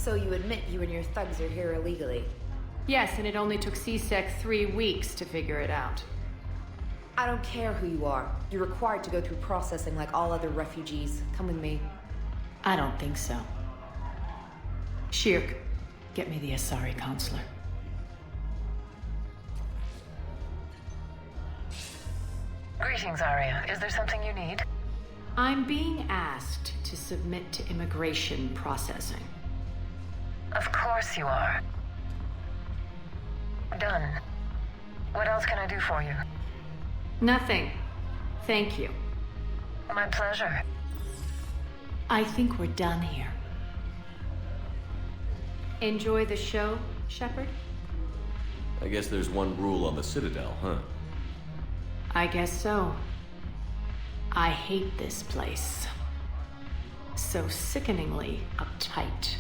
So you admit you and your thugs are here illegally? Yes, and it only took CSEC 3 weeks to figure it out. I don't care who you are. You're required to go through processing like all other refugees. Come with me. I don't think so. Shirk, get me the Asari consular. Greetings, Arya. Is there something you need? I'm being asked to submit to immigration processing. Of course you are. Done. What else can I do for you? Nothing. Thank you. My pleasure. I think we're done here. Enjoy the show, Shepard? I guess there's one rule on the Citadel, huh? I guess so. I hate this place. So sickeningly uptight.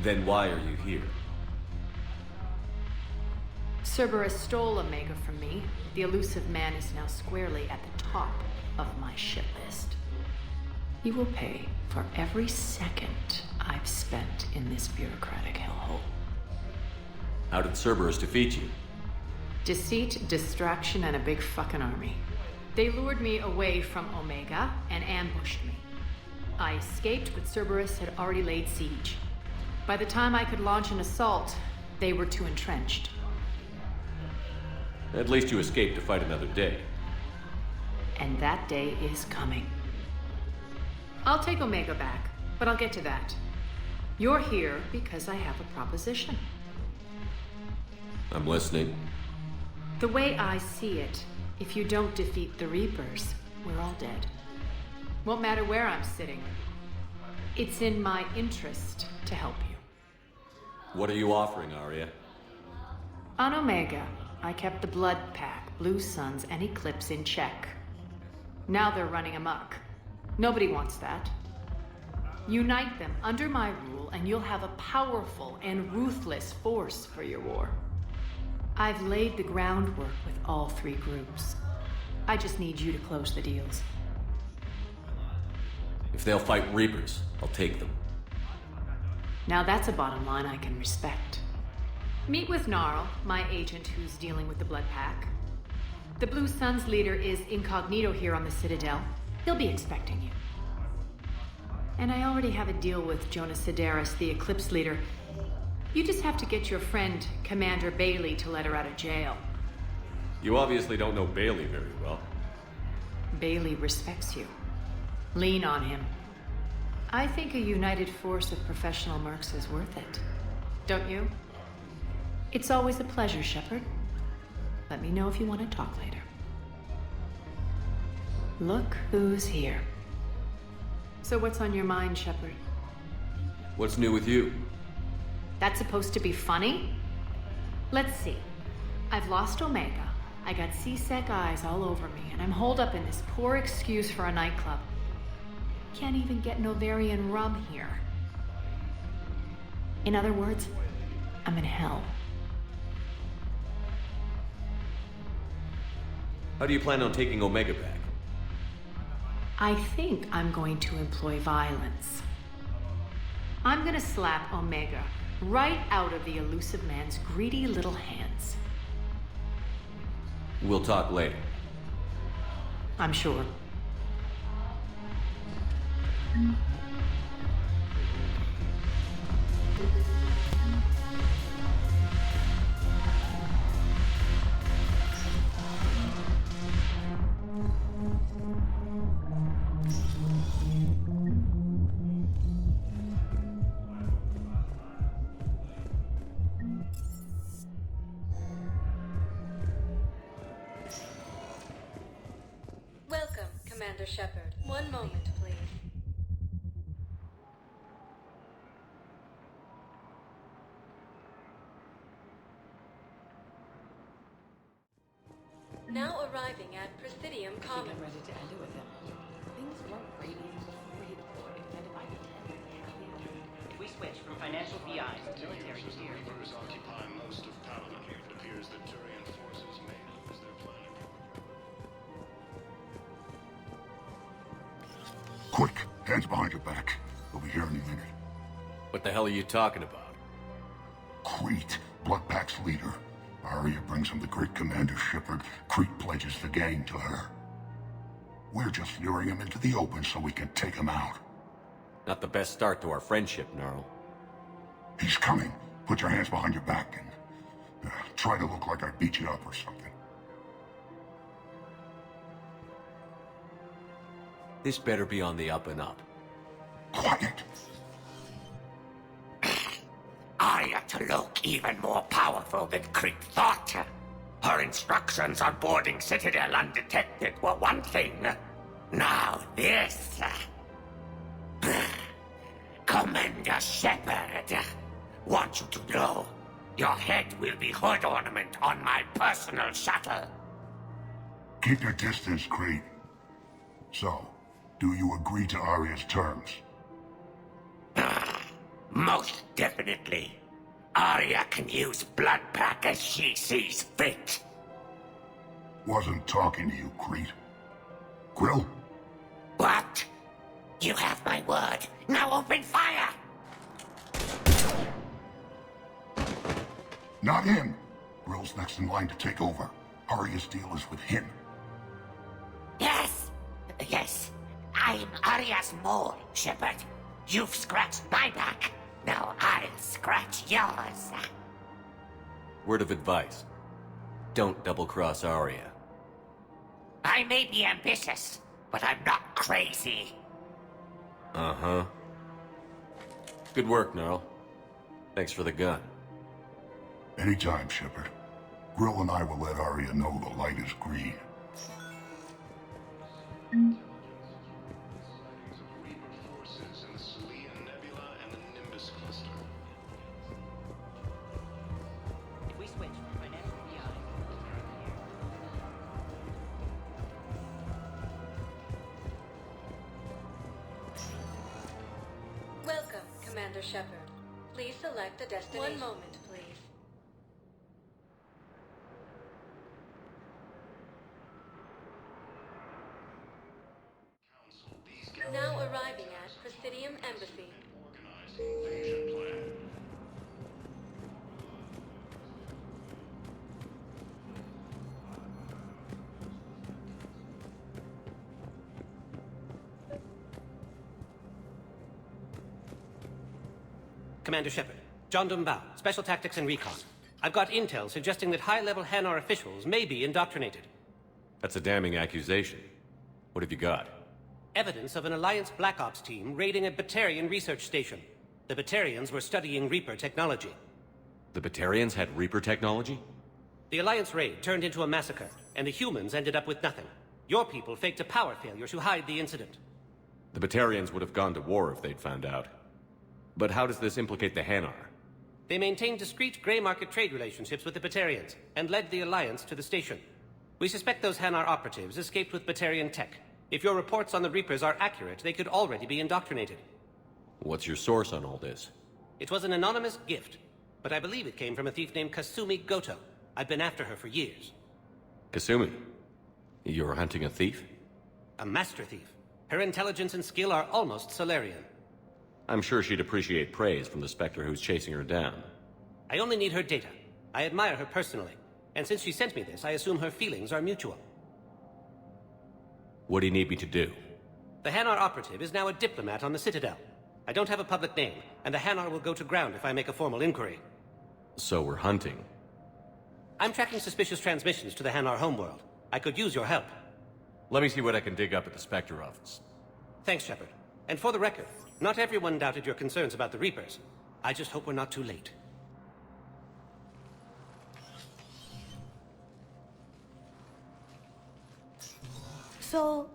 Then why are you here? Cerberus stole Omega from me. The elusive man is now squarely at the top of my shit list. He will pay for every second I've spent in this bureaucratic hellhole. How did Cerberus defeat you? Deceit, distraction, and a big fucking army. They lured me away from Omega and ambushed me. I escaped, but Cerberus had already laid siege. By the time I could launch an assault, they were too entrenched. At least you escaped to fight another day. And that day is coming. I'll take Omega back, but I'll get to that. You're here because I have a proposition. I'm listening. The way I see it, if you don't defeat the Reapers, we're all dead. Won't matter where I'm sitting. It's in my interest to help you. What are you offering, Arya? On Omega, I kept the Blood Pack, Blue Suns, and Eclipse in check. Now they're running amok. Nobody wants that. Unite them under my rule, and you'll have a powerful and ruthless force for your war. I've laid the groundwork with all 3 groups. I just need you to close the deals. If they'll fight Reapers, I'll take them. Now that's a bottom line I can respect. Meet with Gnarl, my agent who's dealing with the Blood Pack. The Blue Suns leader is incognito here on the Citadel. He'll be expecting you. And I already have a deal with Jonas Sidaris, the Eclipse leader. You just have to get your friend, Commander Bailey, to let her out of jail. You obviously don't know Bailey very well. Bailey respects you. Lean on him. I think a united force of professional mercs is worth it. Don't you? It's always a pleasure, Shepard. Let me know if you want to talk later. Look who's here. So what's on your mind, Shepard? What's new with you? That's supposed to be funny? Let's see. I've lost Omega. I got CSEC eyes all over me, and I'm holed up in this poor excuse for a nightclub. Can't even get Novarian rum here. In other words, I'm in hell. How do you plan on taking Omega back? I think I'm going to employ violence. I'm gonna slap Omega right out of the elusive man's greedy little hands. We'll talk later. I'm sure. Welcome, Commander Shepard. One moment, please. Now arriving at Presidium Commons. Ready to end it with him. Things weren't great even before he deployed, and if I If we switch from financial VIs to military tier... Numbers occupy most of Paladin. It appears that Turian forces may lose their planning program. Quick, hands behind your back. We'll be here any minute. What the hell are you talking about? Crete, Bloodpack's leader. Arya brings him the great Commander Shepard. Crete pledges the gang to her. We're just luring him into the open so we can take him out. Not the best start to our friendship, Gnarl. He's coming. Put your hands behind your back and try to look like I beat you up or something. This better be on the up and up. Quiet! Arya to look even more powerful than Crete thought. Her instructions on boarding Citadel undetected were one thing. Now this. Commander Shepard, want you to know, your head will be hood ornament on my personal shuttle. Keep your distance, Crete. So, do you agree to Arya's terms? Most definitely. Arya can use Bloodpack as she sees fit. Wasn't talking to you, Crete. Grill? What? You have my word. Now open fire! Not him. Grill's next in line to take over. Arya's deal is with him. Yes. I'm Arya's mole, Shepard. You've scratched my back. Now I'll scratch yours. Word of advice. Don't double-cross Arya. I may be ambitious, but I'm not crazy. Uh-huh. Good work, Gnarl. Thanks for the gun. Anytime, Shepard. Grill and I will let Arya know the light is green. Reaper forces in the Selene Nebula and the Nimbus cluster. If we switch from financial VI Welcome, Commander Shepard. Please select a destination. One moment, please. Now arriving at Presidium Embassy. Organized invasion plan. Commander Shepard, John Dumbao, Special Tactics and Recon. I've got intel suggesting that high-level Hanar officials may be indoctrinated. That's a damning accusation. What have you got? Evidence of an Alliance Black Ops team raiding a Batarian research station. The Batarians were studying Reaper technology. The Batarians had Reaper technology? The Alliance raid turned into a massacre, and the humans ended up with nothing. Your people faked a power failure to hide the incident. The Batarians would have gone to war if they'd found out. But how does this implicate the Hanar? They maintained discreet gray market trade relationships with the Batarians, and led the Alliance to the station. We suspect those Hanar operatives escaped with Batarian tech. If your reports on the Reapers are accurate, they could already be indoctrinated. What's your source on all this? It was an anonymous gift, but I believe it came from a thief named Kasumi Goto. I've been after her for years. Kasumi? You're hunting a thief? A master thief. Her intelligence and skill are almost Solarian. I'm sure she'd appreciate praise from the Spectre who's chasing her down. I only need her data. I admire her personally, and since she sent me this, I assume her feelings are mutual. What do you need me to do? The Hanar operative is now a diplomat on the Citadel. I don't have a public name, and the Hanar will go to ground if I make a formal inquiry. So we're hunting. I'm tracking suspicious transmissions to the Hanar homeworld. I could use your help. Let me see what I can dig up at the Spectre office. Thanks, Shepard. And for the record, not everyone doubted your concerns about the Reapers. I just hope we're not too late. So,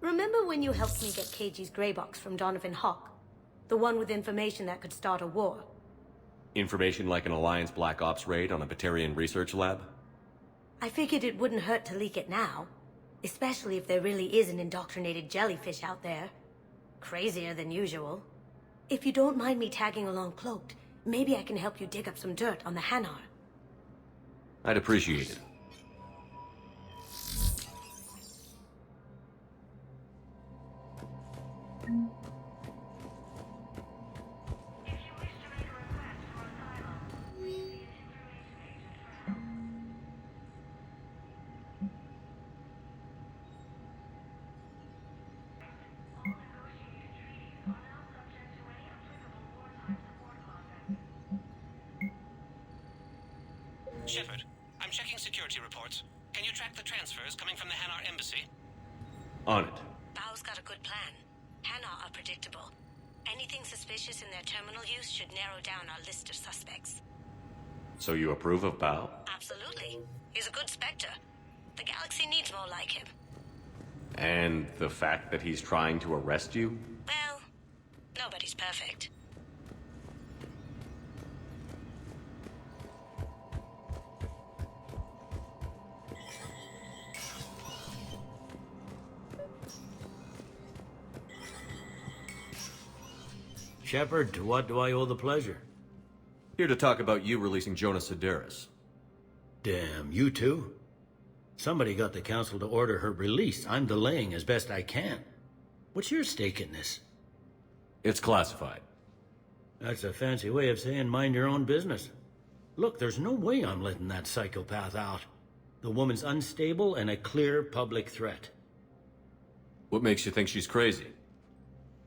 remember when you helped me get KG's grey box from Donovan Hawk? The one with information that could start a war? Information like an Alliance Black Ops raid on a Batarian research lab? I figured it wouldn't hurt to leak it now. Especially if there really is an indoctrinated jellyfish out there. Crazier than usual. If you don't mind me tagging along cloaked, maybe I can help you dig up some dirt on the Hanar. I'd appreciate it. If you track the transfers coming from the Hanar embassy? On it. Bao's got a good plan. Hana are predictable. Anything suspicious in their terminal use should narrow down our list of suspects. So you approve of Bao? Absolutely. He's a good Spectre. The galaxy needs more like him. And the fact that he's trying to arrest you? Well, nobody's perfect. Shepard, to what do I owe the pleasure? Here to talk about you releasing Jonas Sedaris. Damn, you too? Somebody got the council to order her release. I'm delaying as best I can. What's your stake in this? It's classified. That's a fancy way of saying mind your own business. Look, there's no way I'm letting that psychopath out. The woman's unstable and a clear public threat. What makes you think she's crazy?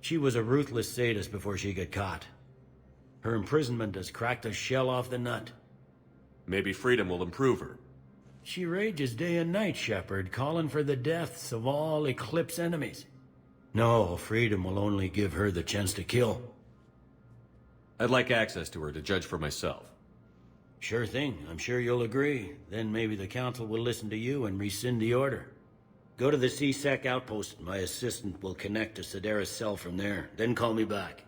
She was a ruthless sadist before she got caught. Her imprisonment has cracked the shell off the nut. Maybe freedom will improve her. She rages day and night, Shepard, calling for the deaths of all Eclipse enemies. No, freedom will only give her the chance to kill. I'd like access to her to judge for myself. Sure thing, I'm sure you'll agree. Then maybe the council will listen to you and rescind the order. Go to the C-Sec outpost. My assistant will connect to Sedaris' cell from there. Then call me back.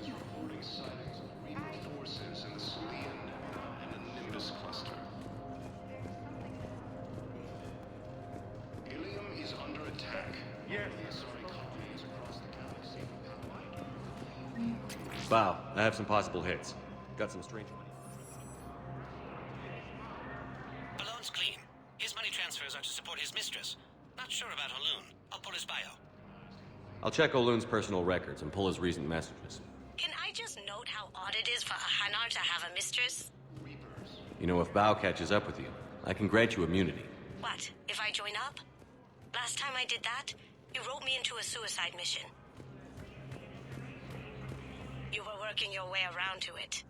Reporting sightings of Reaper forces in the Celia Nebula and the Nimbus cluster. Ilium is under attack. Yes. Colonies across the galaxy for power. Bao, I have some possible hits. Got some strange money. Balloon's clean. His money transfers are to support his mistress. Not sure about Balloon. I'll pull his bio. I'll check O'Loon's personal records and pull his recent messages. Can I just note how odd it is for a Hanar to have a mistress? You know, if Bao catches up with you, I can grant you immunity. What, if I join up? Last time I did that, you wrote me into a suicide mission. You were working your way around to it.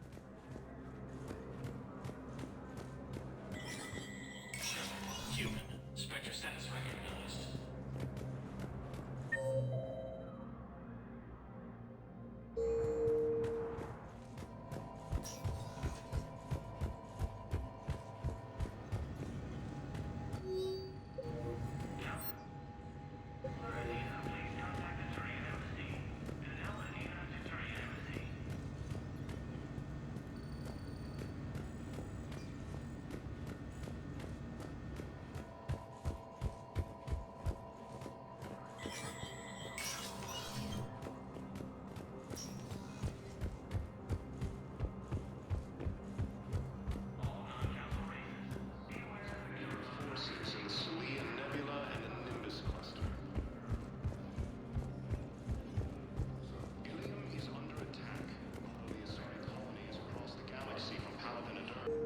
Human. Spectre status recognized. Forces in the Celia Nebula and the Nimbus cluster. Ilium is under attack. Colonies across the galaxy from Paladin and Earth.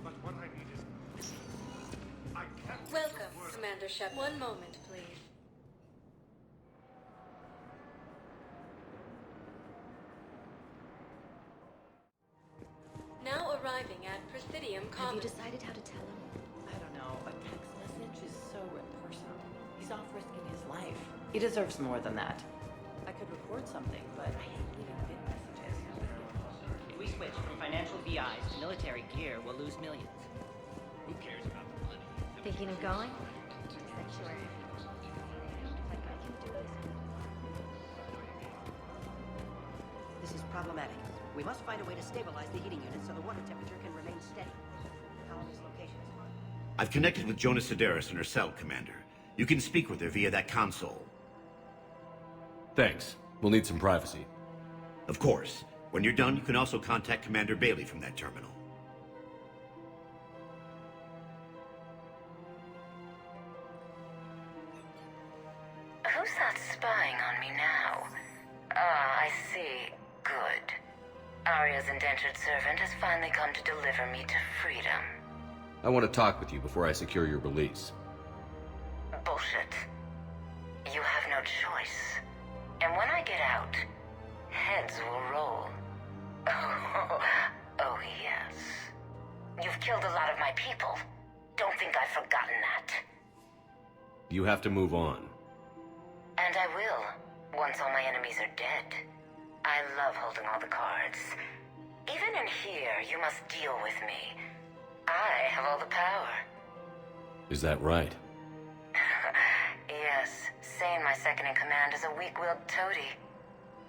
But what I need is... I can't... Welcome, Commander Shepard. One moment, please. Now arriving at Presidium Have you Commons. decided how to tell him? I don't know. A text message is so impersonal. He's off risking his life. He deserves more than that. I could record something, but I hate leaving big messages. If we switch from financial VIs to military gear, we'll lose millions. Who cares about the money? Thinking of going? Sure. Like I can do this. This is problematic. We must find a way to stabilize the heating unit so the water temperature can remain steady. Colony's location is fine. I've connected with Jonas Sedaris in her cell, Commander. You can speak with her via that console. Thanks. We'll need some privacy. Of course. When you're done, you can also contact Commander Bailey from that terminal. Who's that spying on me now? Ah, I see. Good. Arya's indentured servant has finally come to deliver me to freedom. I want to talk with you before I secure your release. Bullshit. You have no choice. And when I get out, heads will roll. Oh yes. You've killed a lot of my people. Don't think I've forgotten that. You have to move on. And I will, once all my enemies are dead. I love holding all the cards. Even in here, you must deal with me. I have all the power. Is that right? Yes, Sane, my second-in-command, is a weak-willed toady.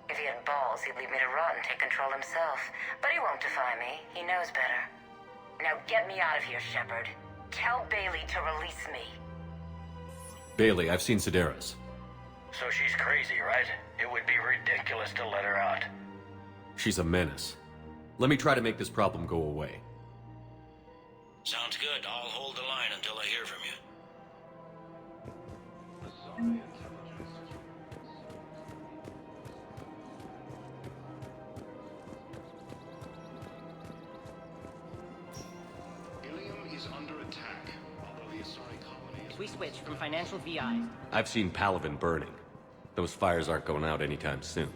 If he had balls, he'd leave me to rot and take control himself. But he won't defy me. He knows better. Now get me out of here, Shepard. Tell Bailey to release me. Bailey, I've seen Sedaris. So she's crazy, right? It would be ridiculous to let her out. She's a menace. Let me try to make this problem go away. Sounds good. I'll hold the line until I hear from you. Ilium is under attack, although the Asari colony is... We switched from financial VIs. I've seen Palaven burning. Those fires aren't going out anytime soon.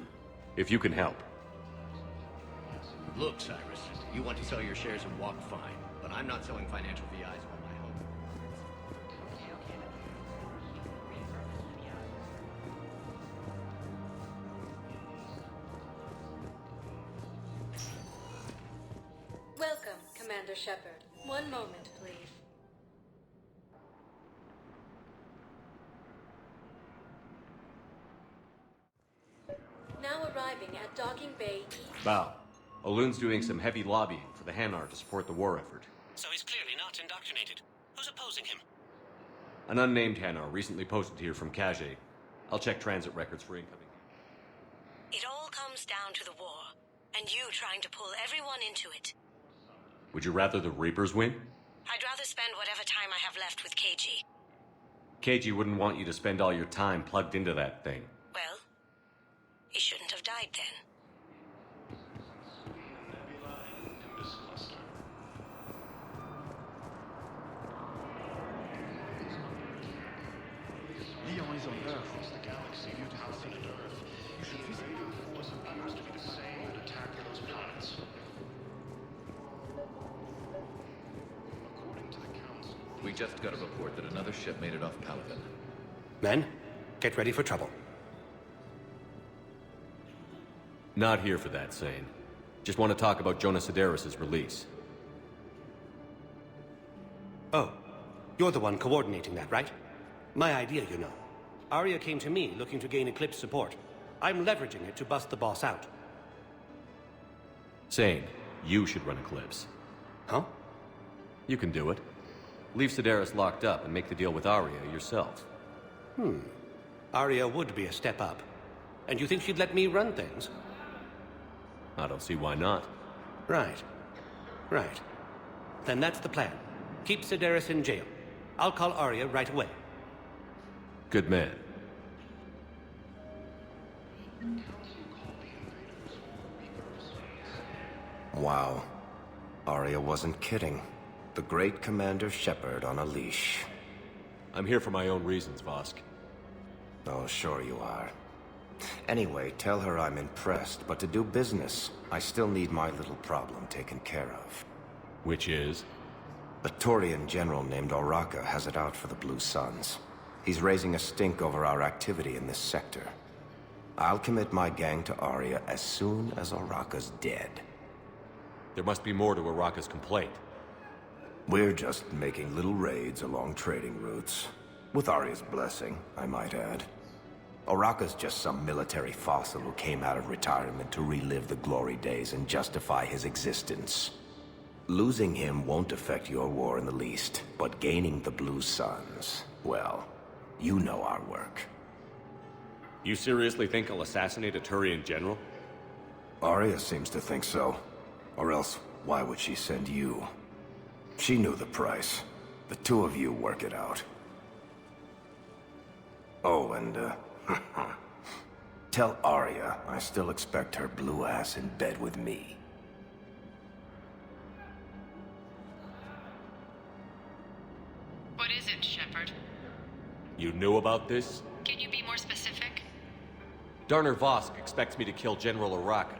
If you can help. Look, Cyrus, you want to sell your shares and walk fine, but I'm not selling financial VIs on my home. Welcome, Commander Shepard. One moment, please. Now arriving at Docking Bay E. Bow. Olun's doing some heavy lobbying for the Hanar to support the war effort. So he's clearly not indoctrinated. Who's opposing him? An unnamed Hanar recently posted here from Kage. I'll check transit records for incoming. It all comes down to the war, and you trying to pull everyone into it. Would you rather the Reapers win? I'd rather spend whatever time I have left with KG. KG wouldn't want you to spend all your time plugged into that thing. Well, he shouldn't have died then. Leon is on Earth. Across the galaxy, Palaven and Earth. The invading force appears to be the same that attacked those planets. According to the Council... We just got a report that another ship made it off Palaven. Men, get ready for trouble. Not here for that, Sane. Just want to talk about Jonas Sedaris' release. Oh, you're the one coordinating that, right? My idea, you know. Arya came to me looking to gain Eclipse support. I'm leveraging it to bust the boss out. Sane, you should run Eclipse. Huh? You can do it. Leave Sedaris locked up and make the deal with Arya yourself. Arya would be a step up. And you think she'd let me run things? I don't see why not. Right. Right. Then that's the plan. Keep Sedaris in jail. I'll call Arya right away. Good man. Wow. Arya wasn't kidding. The great Commander Shepard on a leash. I'm here for my own reasons, Vosk. Oh, sure you are. Anyway, tell her I'm impressed, but to do business, I still need my little problem taken care of. Which is? A Taurian general named Oraka has it out for the Blue Suns. He's raising a stink over our activity in this sector. I'll commit my gang to Arya as soon as Oraka's dead. There must be more to Oraka's complaint. We're just making little raids along trading routes. With Arya's blessing, I might add. Oraka's just some military fossil who came out of retirement to relive the glory days and justify his existence. Losing him won't affect your war in the least, but gaining the Blue Suns, well, you know our work. You seriously think I'll assassinate a Turian general? Arya seems to think so. Or else, why would she send you? She knew the price. The two of you work it out. Oh, and, tell Arya I still expect her blue ass in bed with me. You knew about this? Can you be more specific? Darner Vosk expects me to kill General Araka.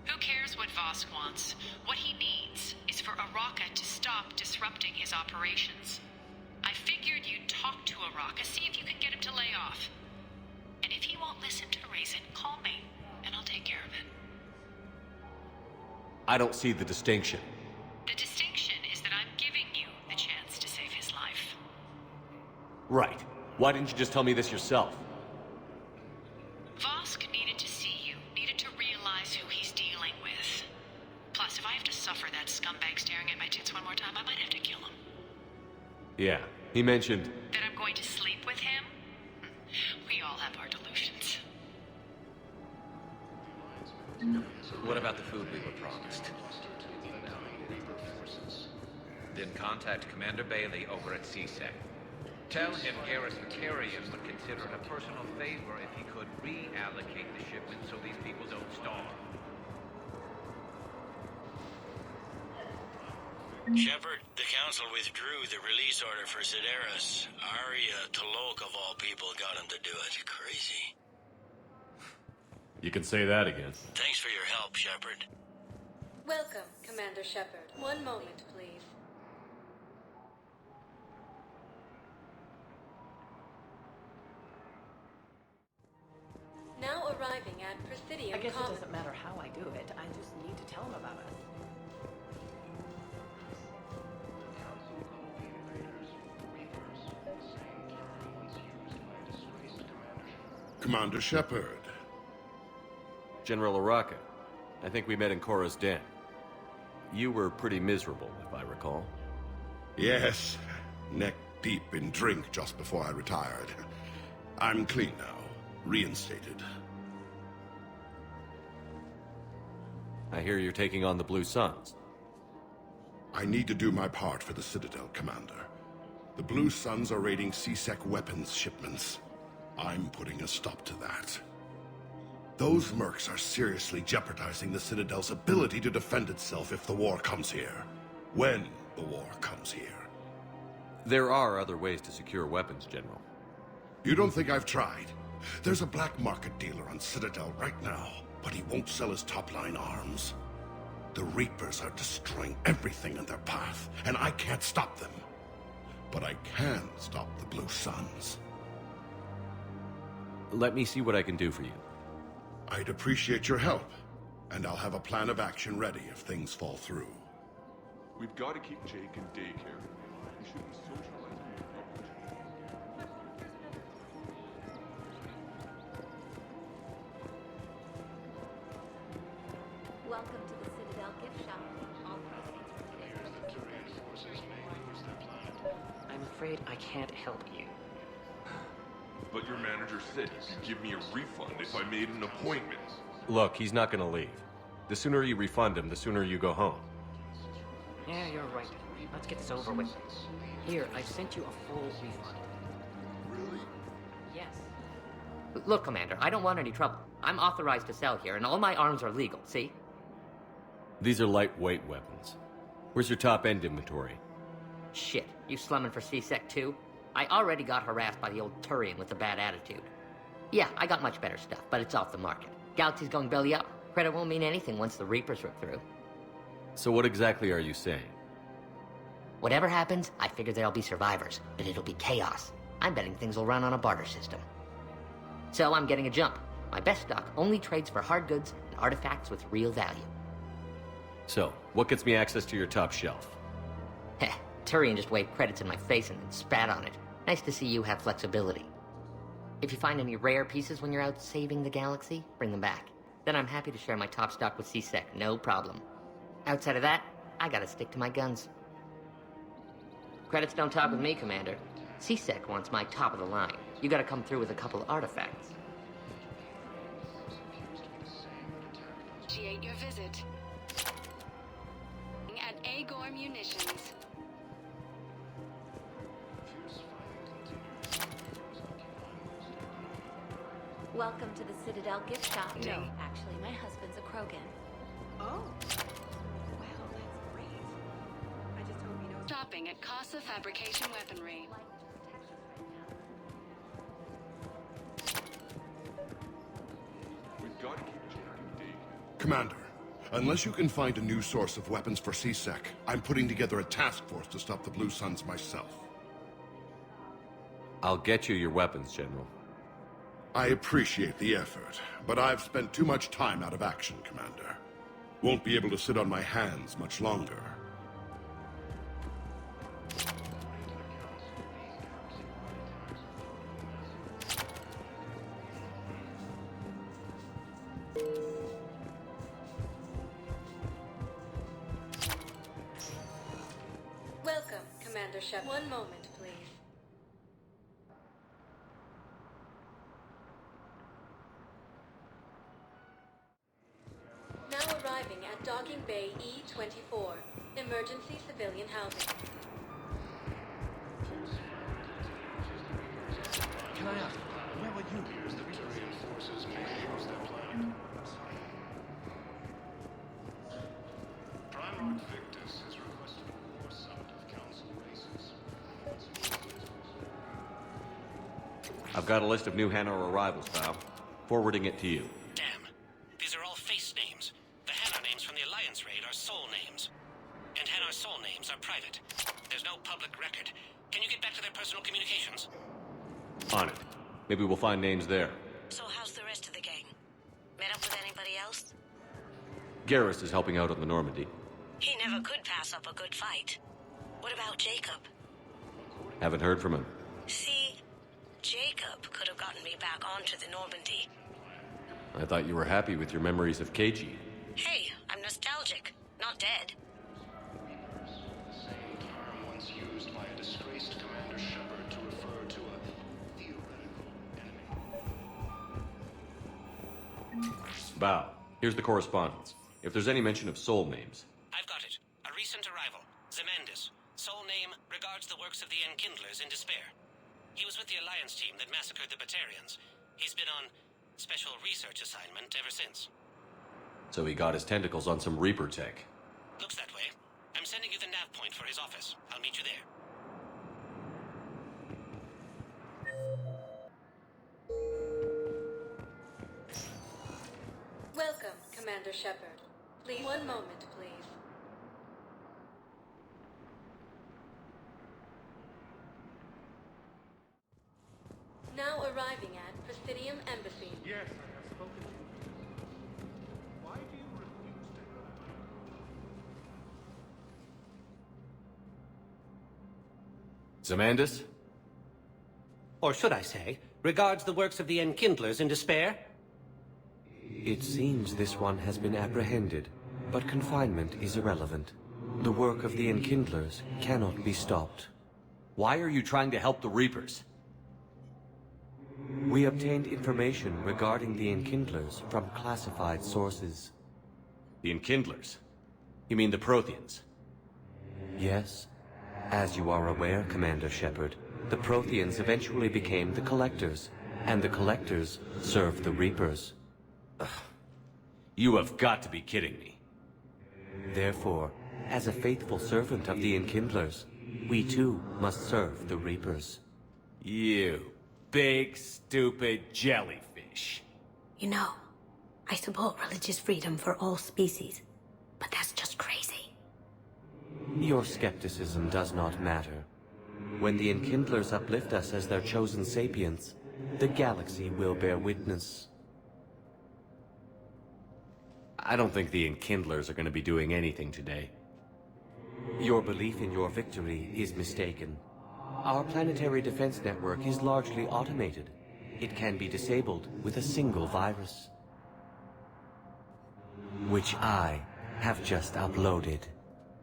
Who cares what Vosk wants? What he needs is for Araka to stop disrupting his operations. I figured you'd talk to Araka, see if you can get him to lay off. And if he won't listen to reason, call me, and I'll take care of it. I don't see the distinction. The distinction is that I'm giving you the chance to save his life. Right. Why didn't you just tell me this yourself? Vosk needed to see you, needed to realize who he's dealing with. Plus, if I have to suffer that scumbag staring at my tits one more time, I might have to kill him. Yeah, he mentioned... That I'm going to sleep with him? We all have our delusions. What about the food we were promised? Then contact Commander Bailey over at CSEC. Tell him Garrison Carrion would consider it a personal favor if he could reallocate the shipment so these people don't starve. Shepard, the Council withdrew the release order for Sedaris. Arya Talok, of all people, got him to do it. Crazy. You can say that again. Thanks for your help, Shepard. Welcome, Commander Shepard. One moment, please. Now arriving at Presidium I guess it Common. doesn't matter how I do it. I just need to tell him about it. Commander Shepard. General Araka. I think we met in Korra's den. You were pretty miserable, if I recall. Yes, neck deep in drink just before I retired. I'm clean now, reinstated. I hear you're taking on the Blue Suns. I need to do my part for the Citadel, Commander. The Blue Suns are raiding CSEC weapons shipments. I'm putting a stop to that. Those mercs are seriously jeopardizing the Citadel's ability to defend itself if the war comes here. When the war comes here. There are other ways to secure weapons, General. You don't think I've tried? There's a black market dealer on Citadel right now, but he won't sell his top-line arms. The Reapers are destroying everything in their path, and I can't stop them. But I can stop the Blue Suns. Let me see what I can do for you. I'd appreciate your help, and I'll have a plan of action ready if things fall through. We've got to keep Jake in daycare. We shouldn't socialize him. Welcome to the Citadel gift shop. All proceeds from today's I'm afraid I can't help you. But your manager said he'd give me a refund if I made an appointment. Look, he's not gonna leave. The sooner you refund him, the sooner you go home. Yeah, you're right. Let's get this over with. Here, I've sent you a full refund. Really? Yes. Look, Commander, I don't want any trouble. I'm authorized to sell here, and all my arms are legal, see? These are lightweight weapons. Where's your top-end inventory? Shit, you slumming for CSEC too? I already got harassed by the old Turian with the bad attitude. Yeah, I got much better stuff, but it's off the market. Galaxy's going belly up. Credit won't mean anything once the Reapers rip through. So what exactly are you saying? Whatever happens, I figure there'll be survivors, but it'll be chaos. I'm betting things will run on a barter system. So I'm getting a jump. My best stock only trades for hard goods and artifacts with real value. So, what gets me access to your top shelf? Heh, Turian just waved credits in my face and then spat on it. Nice to see you have flexibility. If you find any rare pieces when you're out saving the galaxy, bring them back. Then I'm happy to share my top stock with CSEC, no problem. Outside of that, I gotta stick to my guns. Credits don't talk with me, Commander. CSEC wants my top of the line. You gotta come through with a couple of artifacts. Appreciate your visit. At Agor Munitions. Welcome to the Citadel gift shop. No, actually, my husband's a Krogan. Oh. Wow, that's great. I just hope he knows. Shopping at Casa Fabrication Weaponry. Commander, unless you can find a new source of weapons for CSEC, I'm putting together a task force to stop the Blue Suns myself. I'll get you your weapons, General. I appreciate the effort, but I've spent too much time out of action, Commander. Won't be able to sit on my hands much longer. Welcome, Commander Shepard. One moment, please. Now arriving at Docking Bay E-24, emergency civilian housing. Can I ask, where were you? Here's the Victorian forces may use their plan. Prime Rock Victus has requested a war summit of council races. I've got a list of new Hanar arrivals, pal. Forwarding it to you. Damn. These are all face names. The Hanar names from the Alliance raid are soul names. And Hanar soul names are private. There's no public record. Can you get back to their personal communications? On it. Maybe we'll find names there. So how's the rest of the gang? Met up with anybody else? Garrus is helping out on the Normandy. He never could pass up a good fight. What about Jacob? Haven't heard from him. See, Jacob could have gotten me back onto the Normandy. I thought you were happy with your memories of KG. Hey, I'm nostalgic, not dead. Same term once used by a disgraced Commander Shepard to refer to a theoretical enemy. Bow. Here's the correspondence. If there's any mention of soul names. I've got it. A recent arrival. Zemandis. Soul name regards the works of the Enkindlers in despair. He was with the Alliance team that massacred the Batarians. He's been on special research assignment ever since. So he got his tentacles on some Reaper tech. Looks that way. I'm sending you the nav point for his office. I'll meet you there. Welcome, Commander Shepard. Please, one moment, please. Now arriving at Presidium Embassy. Yes, I have spoken to you. Why do you refuse to go? Zemandis? Or should I say, regards the works of the Enkindlers in despair? It seems this one has been apprehended, but confinement is irrelevant. The work of the Enkindlers cannot be stopped. Why are you trying to help the Reapers? We obtained information regarding the Enkindlers from classified sources. The Enkindlers? You mean the Protheans? Yes. As you are aware, Commander Shepard, the Protheans eventually became the Collectors, and the Collectors served the Reapers. Ugh. You have got to be kidding me. Therefore, as a faithful servant of the Enkindlers, we too must serve the Reapers. You big, stupid jellyfish. You know, I support religious freedom for all species, but that's just crazy. Your skepticism does not matter. When the Enkindlers uplift us as their chosen sapients, the galaxy will bear witness. I don't think the Enkindlers are going to be doing anything today. Your belief in your victory is mistaken. Our planetary defense network is largely automated. It can be disabled with a single virus, which I have just uploaded.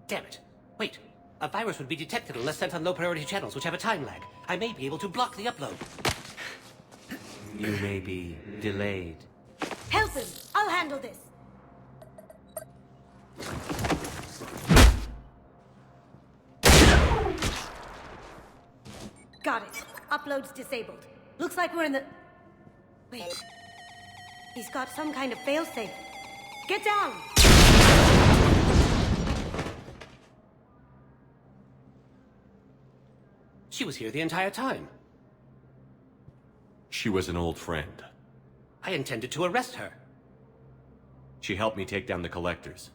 Damn it. Wait. A virus would be detected unless sent on low-priority channels, which have a time lag. I may be able to block the upload. You may be delayed. Help him! I'll handle this! Got it. Upload's disabled. Looks like we're in the... Wait. He's got some kind of failsafe. Get down! She was here the entire time. She was an old friend. I intended to arrest her. She helped me take down the Collectors.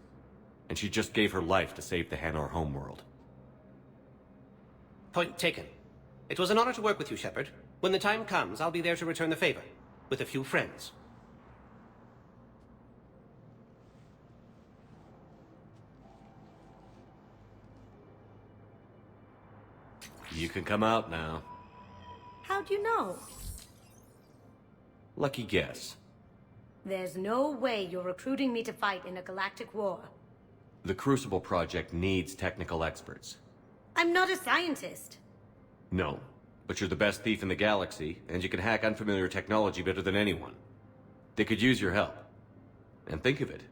And she just gave her life to save the Hanar homeworld. Point taken. It was an honor to work with you, Shepard. When the time comes, I'll be there to return the favor. With a few friends. You can come out now. How'd you know? Lucky guess. There's no way you're recruiting me to fight in a galactic war. The Crucible Project needs technical experts. I'm not a scientist. No, but you're the best thief in the galaxy, and you can hack unfamiliar technology better than anyone. They could use your help. And think of it.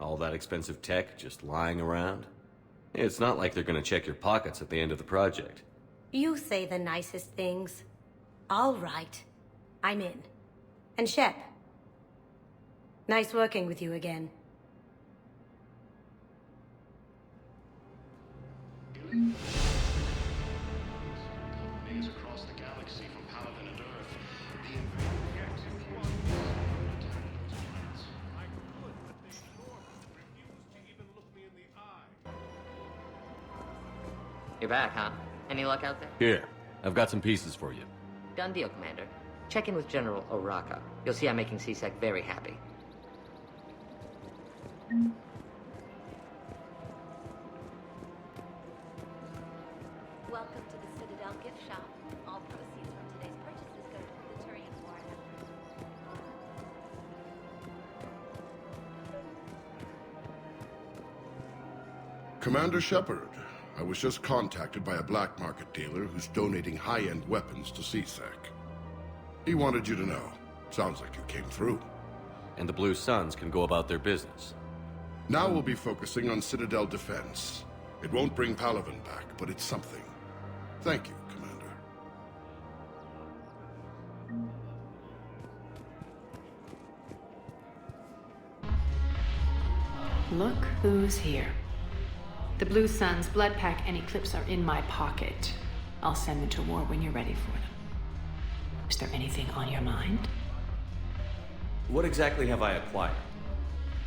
All that expensive tech just lying around. It's not like they're gonna check your pockets at the end of the project. You say the nicest things. All right. I'm in. And Shep. Nice working with you again. Colonies across the galaxy from Paladin and Earth. The invading X employs attack those planets. I could, but they ignored me, refused to even look me in the eye. You're back, huh? Any luck out there? Here, I've got some pieces for you. Done deal, Commander. Check in with General Oraka. You'll see I'm making C-Sec very happy. Welcome to the Citadel gift shop. All proceeds from today's purchases go to the Turian war effort. Commander Shepard, I was just contacted by a black market dealer who's donating high-end weapons to CSEC. He wanted you to know. Sounds like you came through. And the Blue Suns can go about their business. Now we'll be focusing on Citadel defense. It won't bring Palaven back, but it's something. Thank you, Commander. Look who's here. The Blue Suns, Blood Pack, and Eclipse are in my pocket. I'll send them to war when you're ready for them. Is there anything on your mind? What exactly have I acquired?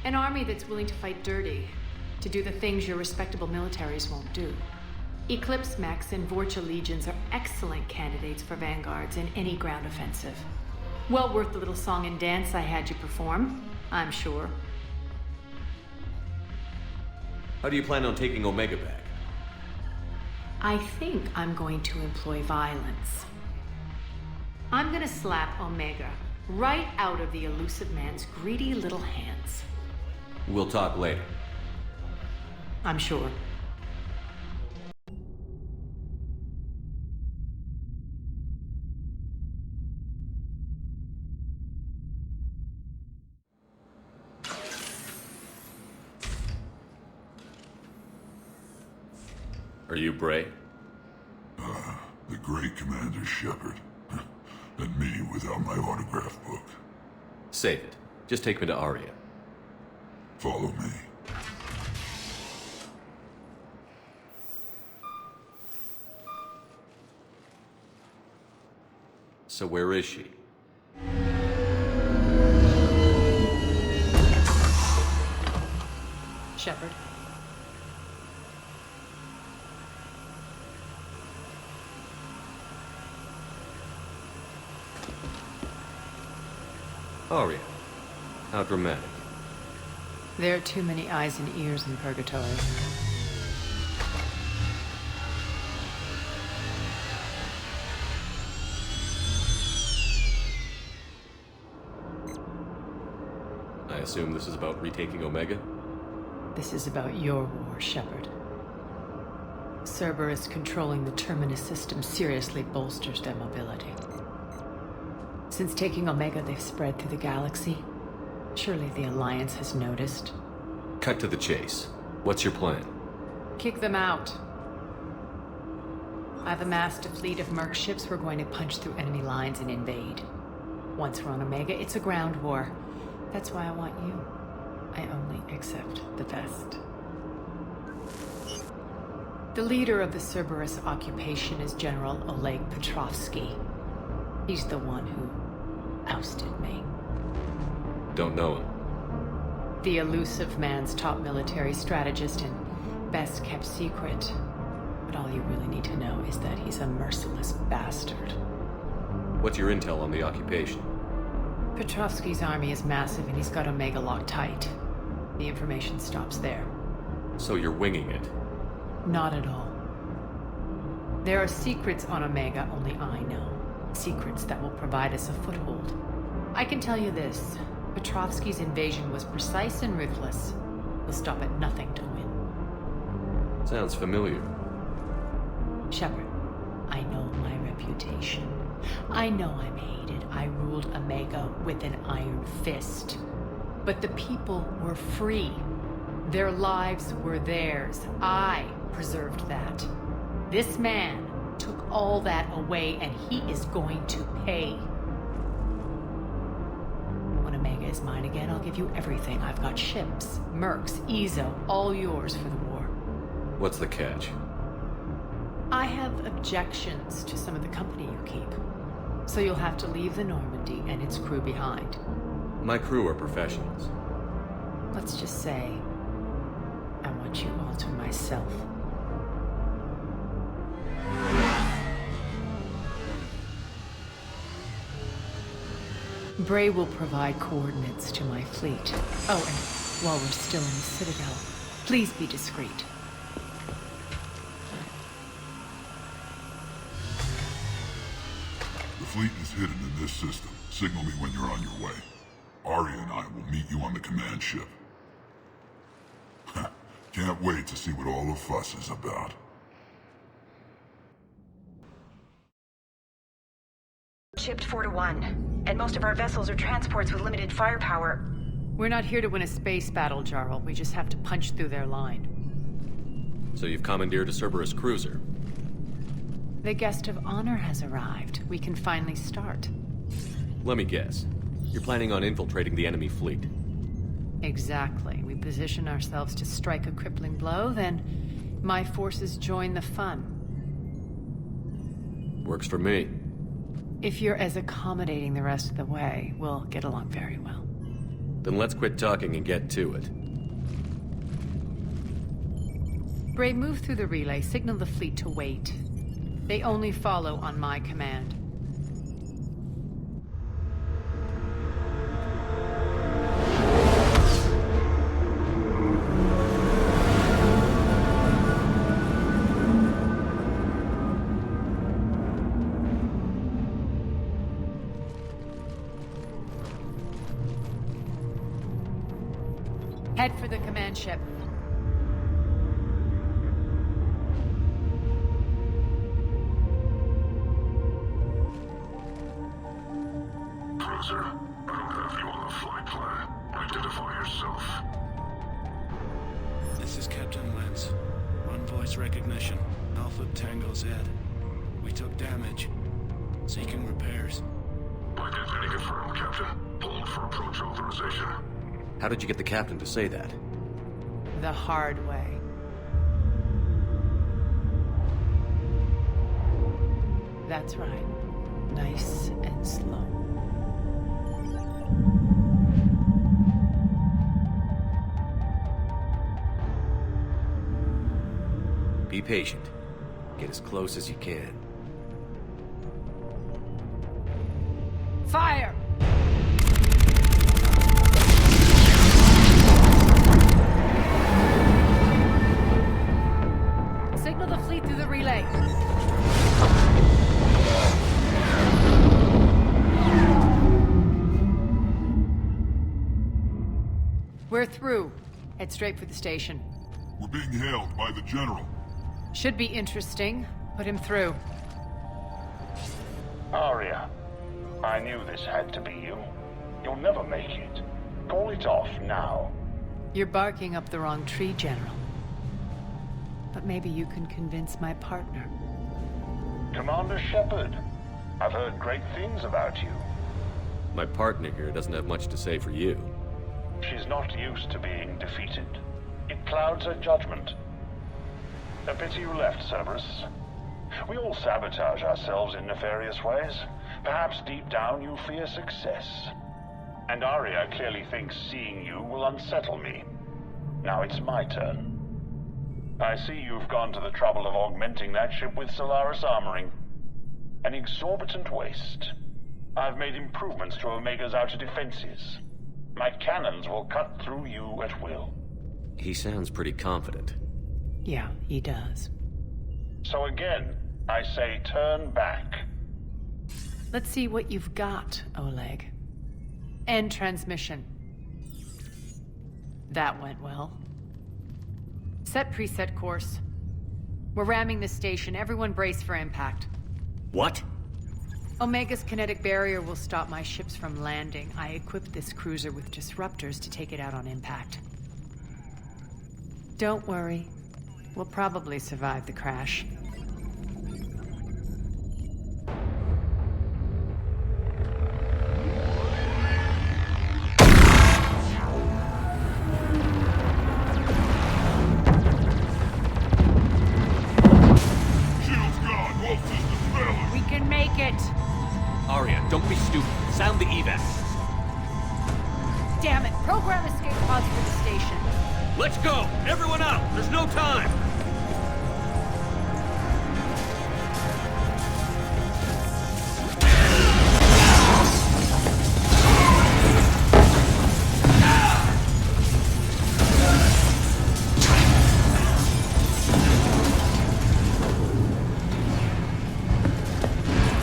An army that's willing to fight dirty, to do the things your respectable militaries won't do. Eclipse Mechs and Vorcha Legions are excellent candidates for vanguards in any ground offensive. Well worth the little song and dance I had you perform, I'm sure. How do you plan on taking Omega back? I think I'm going to employ violence. I'm gonna slap Omega right out of the elusive man's greedy little hands. We'll talk later. I'm sure. Are you Bray? The great Commander Shepard. And me without my autograph book. Save it. Just take me to Aria. Follow me. So where is she? Shepard. Aria. How dramatic. There are too many eyes and ears in Purgatory. I assume this is about retaking Omega? This is about your war, Shepard. Cerberus controlling the Terminus system seriously bolsters their mobility. Since taking Omega, they've spread through the galaxy. Surely the Alliance has noticed. Cut to the chase. What's your plan? Kick them out. I've amassed a fleet of merc ships. We're going to punch through enemy lines and invade. Once we're on Omega, it's a ground war. That's why I want you. I only accept the best. The leader of the Cerberus occupation is General Oleg Petrovsky. He's the one who ousted me. Don't know him. The elusive man's top military strategist and best kept secret. But all you really need to know is that he's a merciless bastard. What's your intel on the occupation? Petrovsky's army is massive and he's got Omega locked tight. The information stops there. So you're winging it? Not at all. There are secrets on Omega only I know. Secrets that will provide us a foothold. I can tell you this. Petrovsky's invasion was precise and ruthless. He'll stop at nothing to win. Sounds familiar. Shepard, I know my reputation. I know I'm hated. I ruled Omega with an iron fist. But the people were free. Their lives were theirs. I preserved that. This man took all that away, and he is going to pay. When Omega is mine again, I'll give you everything. I've got ships, mercs, Ezo, all yours for the war. What's the catch? I have objections to some of the company you keep. So you'll have to leave the Normandy and its crew behind. My crew are professionals. Let's just say, I want you all to myself. Bray will provide coordinates to my fleet. Oh, and while we're still in the Citadel, please be discreet. The fleet is hidden in this system. Signal me when you're on your way. Arya and I will meet you on the command ship. Can't wait to see what all the fuss is about. Shipped 4 to 1, and most of our vessels are transports with limited firepower. We're not here to win a space battle, Jarl. We just have to punch through their line. So you've commandeered a Cerberus cruiser? The guest of honor has arrived. We can finally start. Let me guess. You're planning on infiltrating the enemy fleet? Exactly. We position ourselves to strike a crippling blow, then my forces join the fun. Works for me. If you're as accommodating the rest of the way, we'll get along very well. Then let's quit talking and get to it. Bray, move through the relay. Signal the fleet to wait. They only follow on my command. Head for the command ship. Cruiser, I don't have you on the flight plan. Identify yourself. This is Captain Lentz. On voice recognition. Alpha Tango Z. We took damage. Seeking repairs. Identity confirmed, Captain. Hold for approach authorization. How did you get the captain to say that? The hard way. That's right. Nice and slow. Be patient. Get as close as you can. Fire! Signal the fleet through the relay. We're through. Head straight for the station. We're being hailed by the General. Should be interesting. Put him through. Arya, I knew this had to be you. You'll never make it. Call it off now. You're barking up the wrong tree, General. But maybe you can convince my partner. Commander Shepard, I've heard great things about you. My partner here doesn't have much to say for you. She's not used to being defeated. It clouds her judgment. A pity you left, Cerberus. We all sabotage ourselves in nefarious ways. Perhaps deep down you fear success. And Arya clearly thinks seeing you will unsettle me. Now it's my turn. I see you've gone to the trouble of augmenting that ship with Solaris armoring. An exorbitant waste. I've made improvements to Omega's outer defenses. My cannons will cut through you at will. He sounds pretty confident. Yeah, he does. So again, I say turn back. Let's see what you've got, Oleg. End transmission. That went well. Set preset course. We're ramming the station. Everyone brace for impact. What? Omega's kinetic barrier will stop my ships from landing. I equipped this cruiser with disruptors to take it out on impact. Don't worry. We'll probably survive the crash. We can make it! Arya, don't be stupid. Sound the evac. Damn it! Program escape pods for the station. Let's go! Everyone out! There's no time!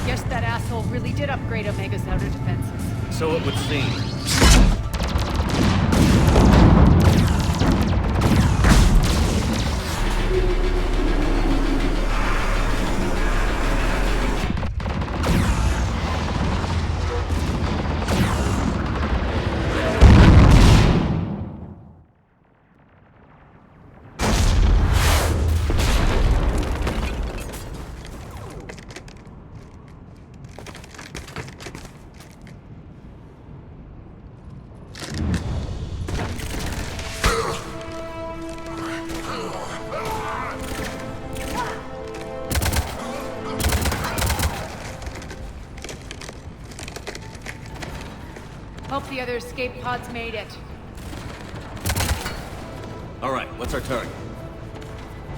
Guess that asshole really did upgrade Omega's outer defenses. So it would seem. Hope the other escape pods made it. All right, what's our target?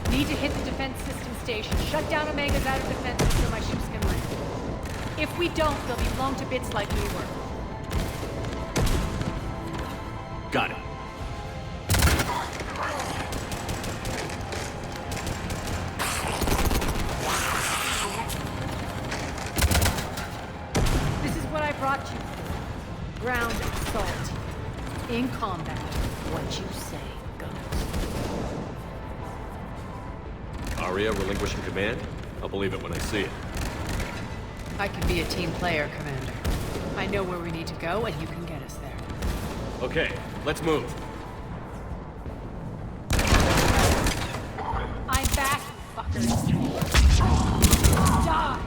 Need to hit the defense system station. Shut down Omega's outer defenses so my ships can land. If we don't, they'll be blown to bits like we were. Got it. This is what I brought you for. Ground assault. In combat, what you say goes. Arya relinquishing command? I'll believe it when I see it. I can be a team player, Commander. I know where we need to go, and you can get us there. Okay, let's move. I'm back, you fuckers. Die!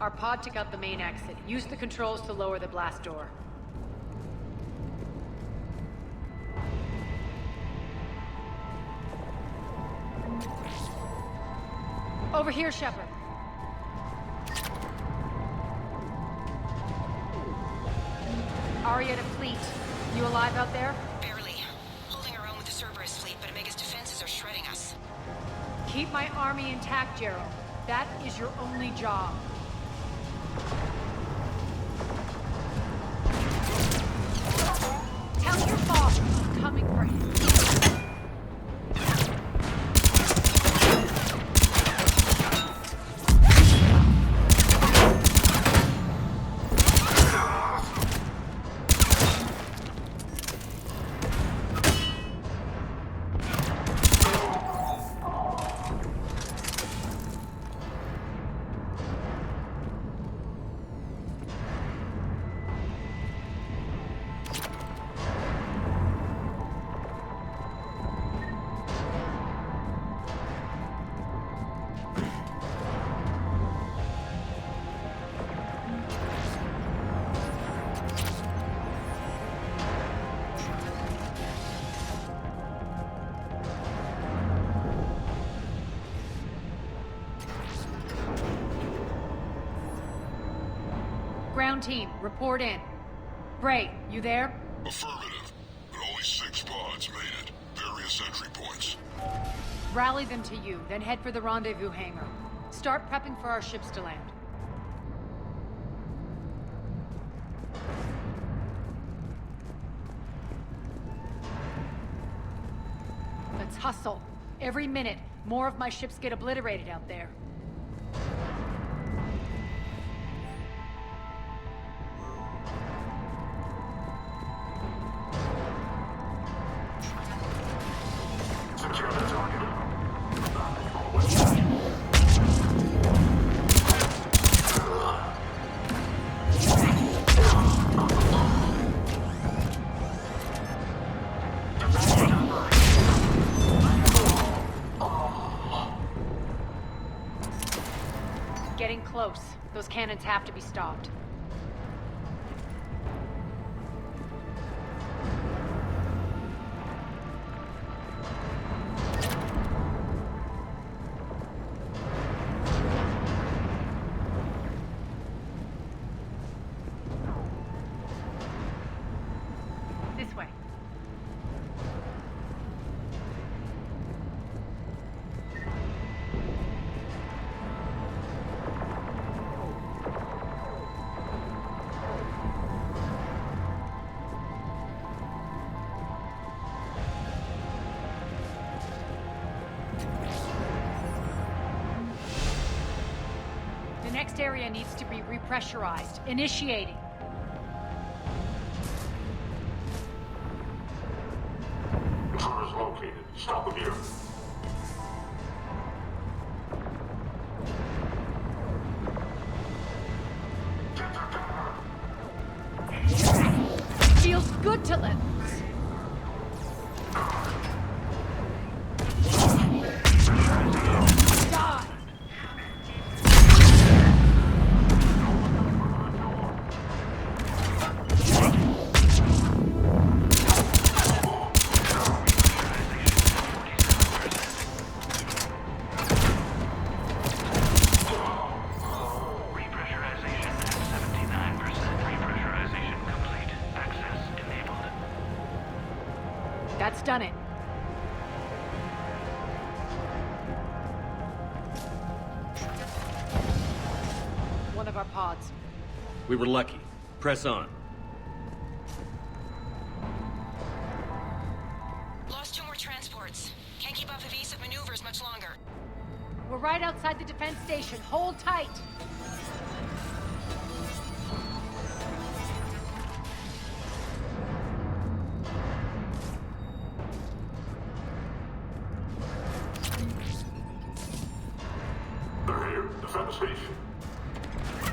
Our pod took out the main exit. Use the controls to lower the blast door. Over here, Shepard. Arya to fleet. You alive out there? Barely. Holding our own with the Cerberus fleet, but Omega's defenses are shredding us. Keep my army intact, Gerald. That is your only job. Tell your boss I'm coming for him. team, report in. Bray, you there? Affirmative, but only 6 pods made it. Various entry points. Rally them to you, then head for the rendezvous hangar. Start prepping for our ships to land. Let's hustle. Every minute, more of my ships get obliterated out there. Secure the target. Getting close. Those cannons have to be stopped. This way. The next area needs to be repressurized. Initiating. Intruders located. Stop them here. Feels good to let loose. Die! Repressurization at 79%. Repressurization complete. Access enabled. That's done it. One of our pods. We were lucky. Press on. Lost 2 more transports. Can't keep up evasive maneuvers much longer. We're right outside the defense station. Hold tight. They're here. Defend the station.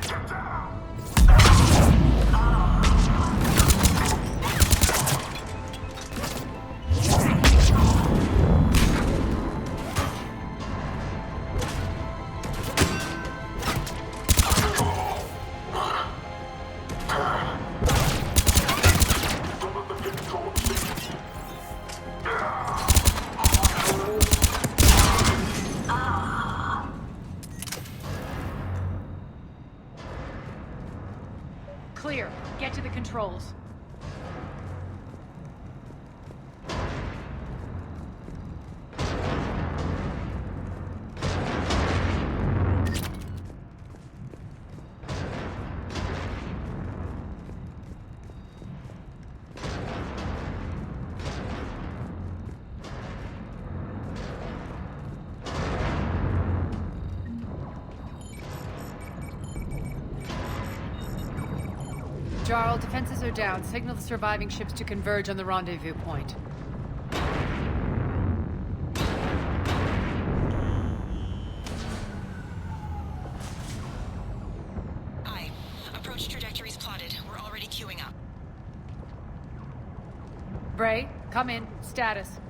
Get down! Don't let them get control of the station. Clear. Get to the controls. Jarl, defenses are down. Signal the surviving ships to converge on the rendezvous point. Aye. Approach trajectories plotted. We're already queuing up. Bray, come in. Status.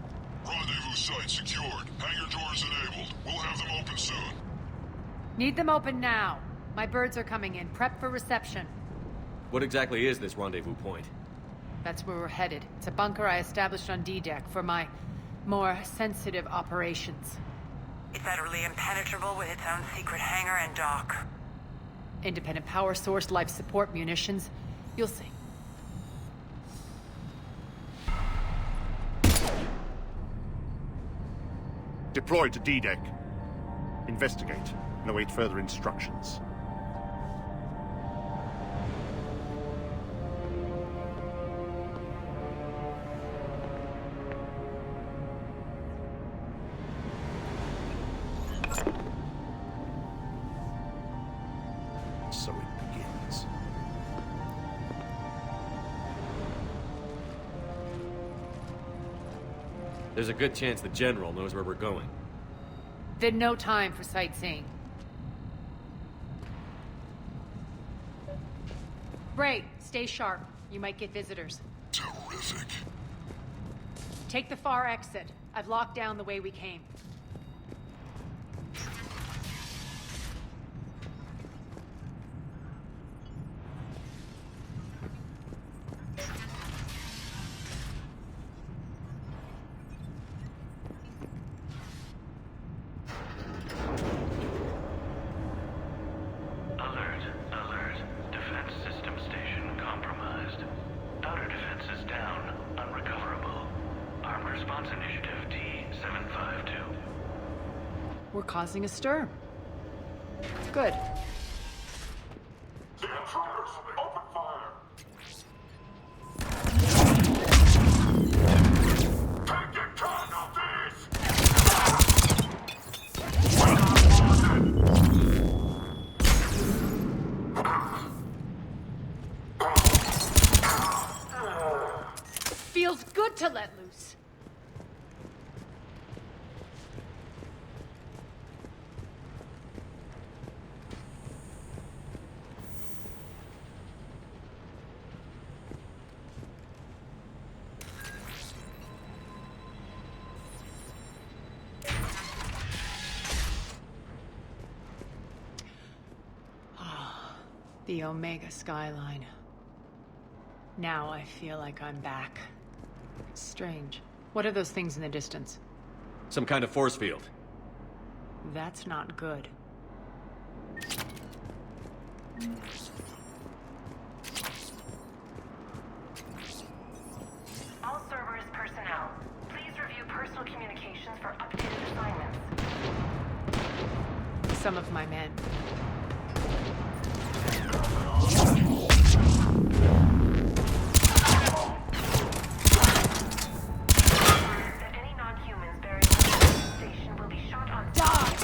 Rendezvous site secured. Hangar doors enabled. We'll have them open soon. Need them open now. My birds are coming in. Prep for reception. What exactly is this rendezvous point? That's where we're headed. It's a bunker I established on D-Deck for my more sensitive operations. It's utterly impenetrable with its own secret hangar and dock. Independent power source, life support, munitions. You'll see. Deploy to D-Deck. Investigate and await further instructions. So it begins. There's a good chance the General knows where we're going. Then no time for sightseeing. Ray, stay sharp. You might get visitors. Terrific. Take the far exit. I've locked down the way we came. Alert, alert. Defense system station compromised. Outer defenses down, unrecoverable. Armed Response Initiative T-752. We're causing a stir. Good. The intruders! Open fire! Taking care of these! Feels good to let loose. The Omega skyline. Now I feel like I'm back. Strange. What are those things in the distance? Some kind of force field. That's not good. All Cerberus personnel, please review personal communications for updated assignments. Some of my men. That any non-humans buried in the station will be shot on sight.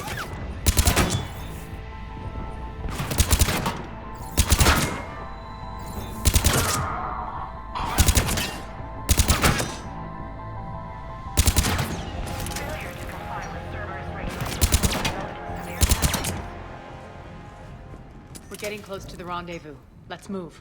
Failure to comply with Cerberus regulations will result in severe penalties. We're getting close to the rendezvous. Let's move.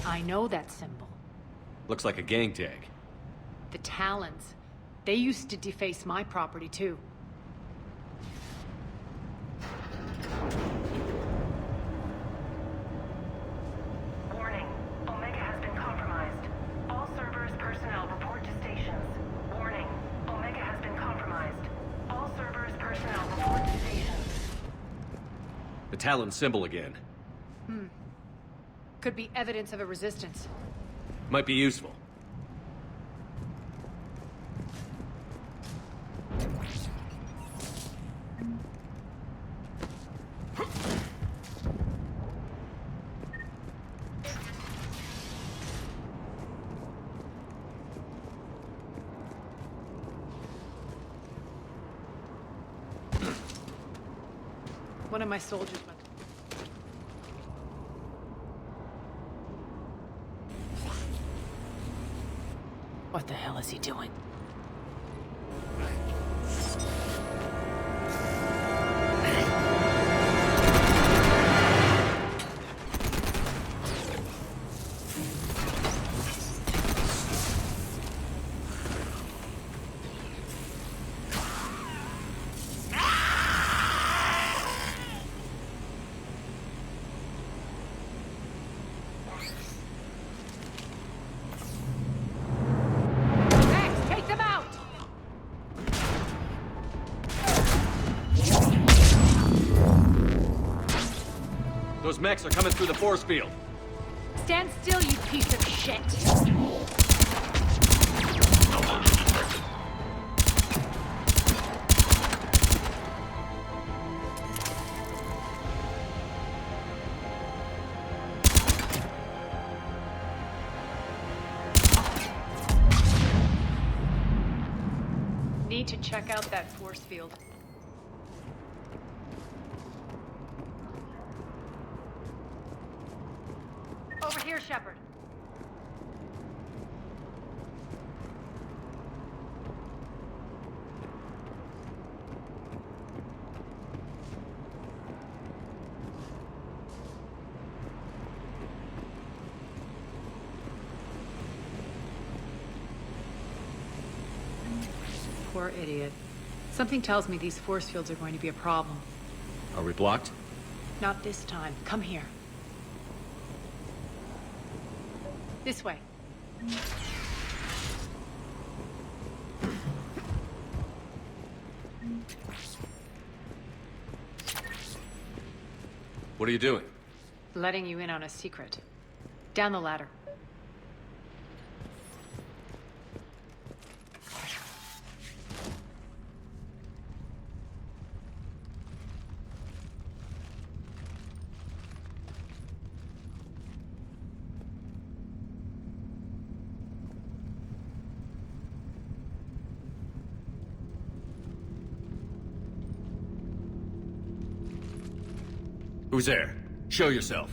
I know that symbol. Looks like a gang tag. The Talons. They used to deface my property, too. Warning. Omega has been compromised. All Cerberus personnel report to stations. Warning. Omega has been compromised. All Cerberus personnel report to stations. The Talon symbol again. Could be evidence of a resistance. Might be useful. One of my soldiers went. What the hell is he doing? Those mechs are coming through the force field. Stand still, you piece of shit! Need to check out that force field. Over here, Shepard. Poor idiot. Something tells me these force fields are going to be a problem. Are we blocked? Not this time. Come here. This way. What are you doing? Letting you in on a secret. Down the ladder. Who's there? Show yourself.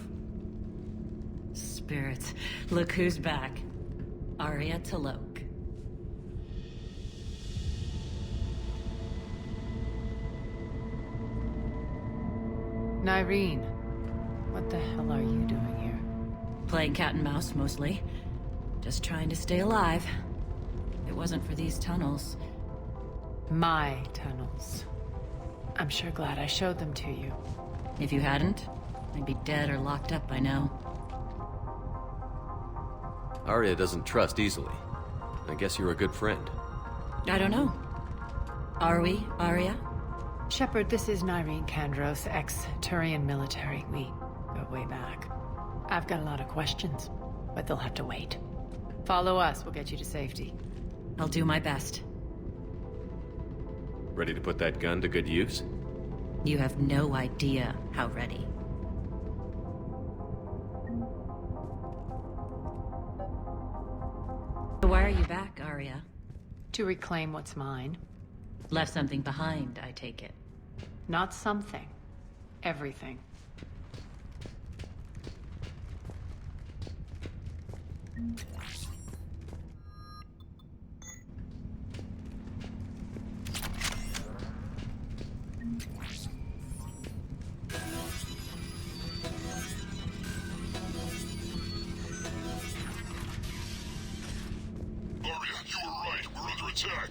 Spirits, look who's back. Arya Talok. Nyreen, what the hell are you doing here? Playing cat and mouse, mostly. Just trying to stay alive. If it wasn't for these tunnels. My tunnels. I'm sure glad I showed them to you. If you hadn't, I'd be dead or locked up by now. Arya doesn't trust easily. I guess you're a good friend. I don't know. Are we, Arya? Shepard, this is Nyreen Kandros, ex-Turian military. We go way back. I've got a lot of questions, but they'll have to wait. Follow us, we'll get you to safety. I'll do my best. Ready to put that gun to good use? You have no idea how ready. Why are you back, Arya? To reclaim what's mine. Left something behind, I take it. Not something. Everything. Attack.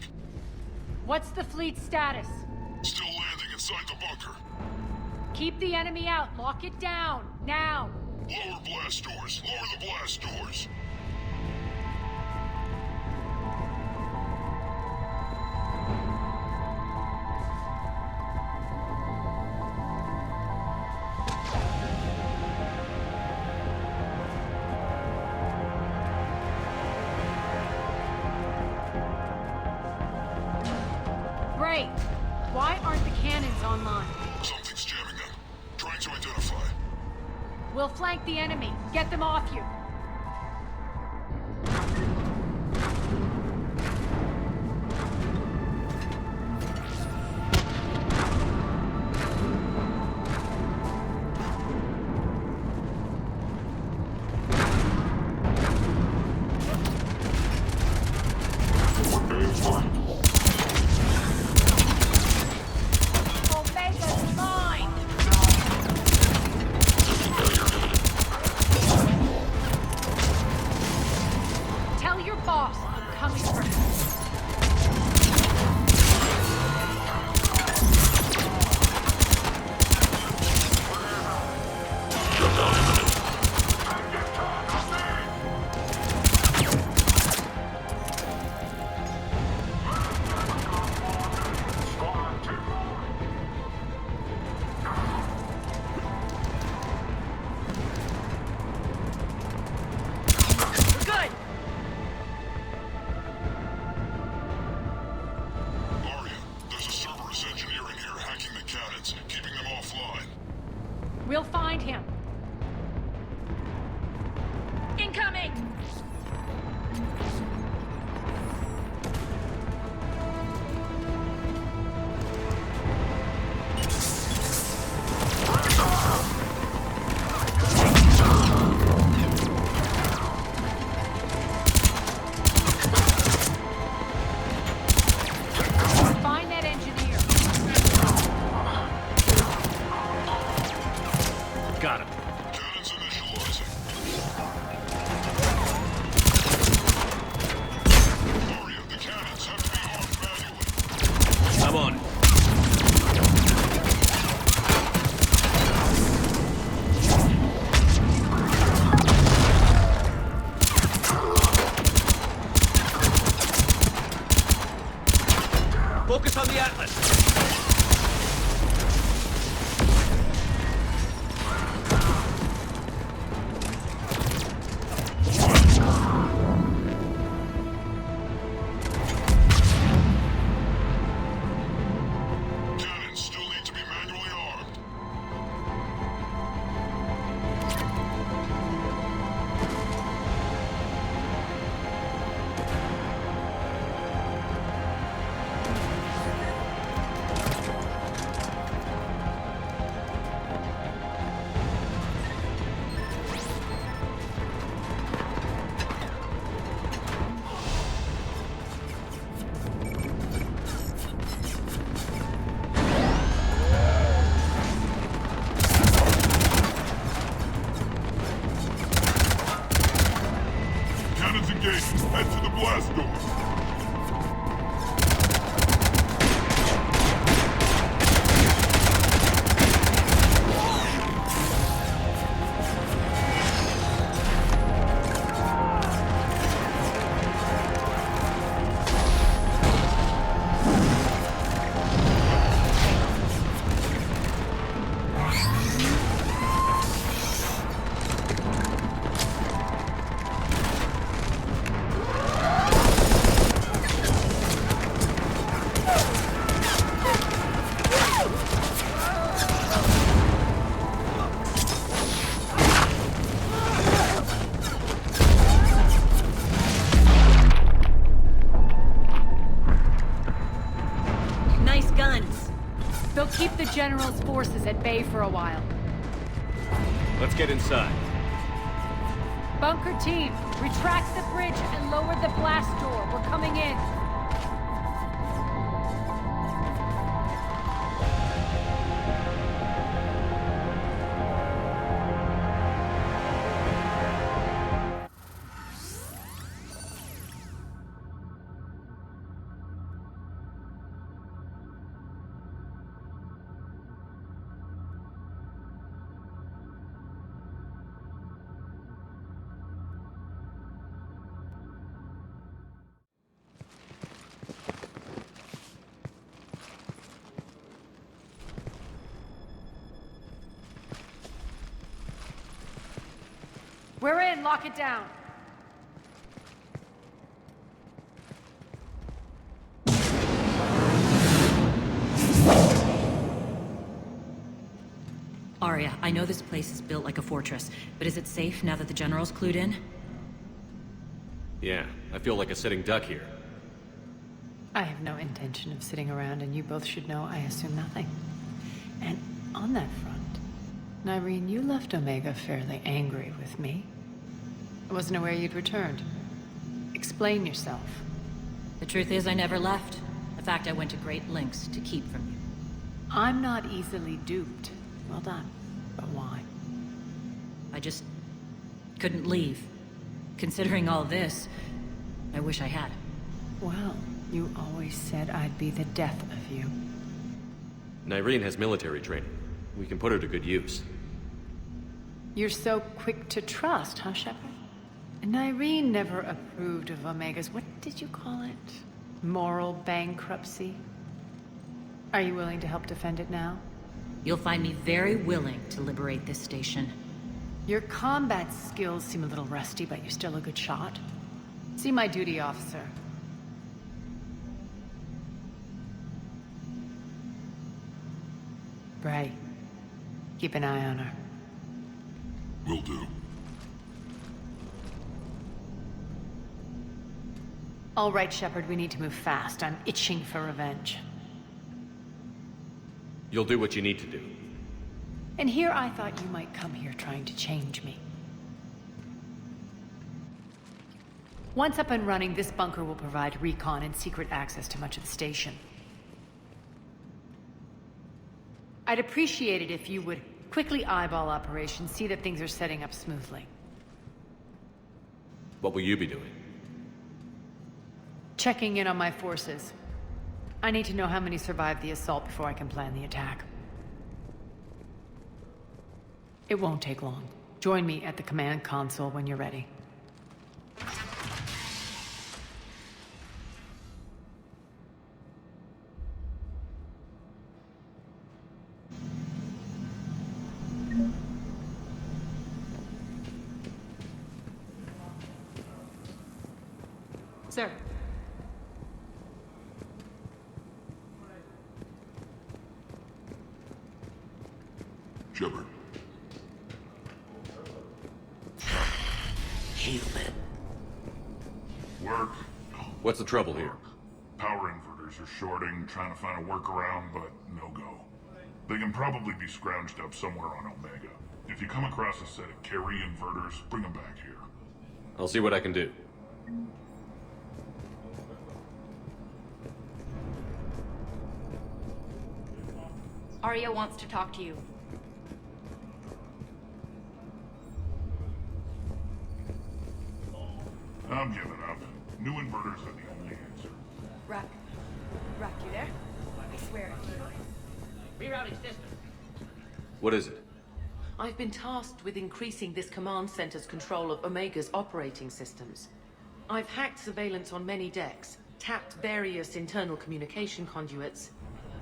What's the fleet status? Still landing inside the bunker. Keep the enemy out. Lock it down. Now. Lower blast doors. Lower the blast doors. Great. Why aren't the cannons online? Something's jamming them. Trying to identify. We'll flank the enemy. Get them off you. Omega's mine! Tell your boss I'm coming for him. Focus on the Atlas! Cannons still need to be manually armed. Cannons engaged. Head to the blast door. Nice guns. They'll keep the General's forces at bay for a while. Let's get inside. Bunker team, retract the bridge and lower the blast door. We're coming in. We're in. Lock it down. Arya, I know this place is built like a fortress, but is it safe now that the General's clued in? Yeah, I feel like a sitting duck here. I have no intention of sitting around, and you both should know I assume nothing. And on that front, Nyreen, you left Omega fairly angry with me. I wasn't aware you'd returned. Explain yourself. The truth is, I never left. In fact, I went to great lengths to keep from you. I'm not easily duped. Well done. But why? I just couldn't leave. Considering all this, I wish I had. Well, you always said I'd be the death of you. Nyreen has military training. We can put her to good use. You're so quick to trust, huh, Shepard? Nyreen never approved of Omega's, what did you call it? Moral bankruptcy? Are you willing to help defend it now? You'll find me very willing to liberate this station. Your combat skills seem a little rusty, but you're still a good shot. See my duty, officer. Bray, keep an eye on her. Will do. All right, Shepard, we need to move fast. I'm itching for revenge. You'll do what you need to do. And here I thought you might come here trying to change me. Once up and running, this bunker will provide recon and secret access to much of the station. I'd appreciate it if you would quickly eyeball operations, see that things are setting up smoothly. What will you be doing? Checking in on my forces. I need to know how many survived the assault before I can plan the attack. It won't take long. Join me at the command console when you're ready. Sir. Shepard. Human. Work. What's the trouble here? Power inverters are shorting, trying to find a workaround, but no go. They can probably be scrounged up somewhere on Omega. If you come across a set of carry inverters, bring them back here. I'll see what I can do. Arya wants to talk to you. I'm giving up. New inverters are the only answer. Rock, you there? I swear. Rerouting system. What is it? I've been tasked with increasing this command center's control of Omega's operating systems. I've hacked surveillance on many decks, tapped various internal communication conduits,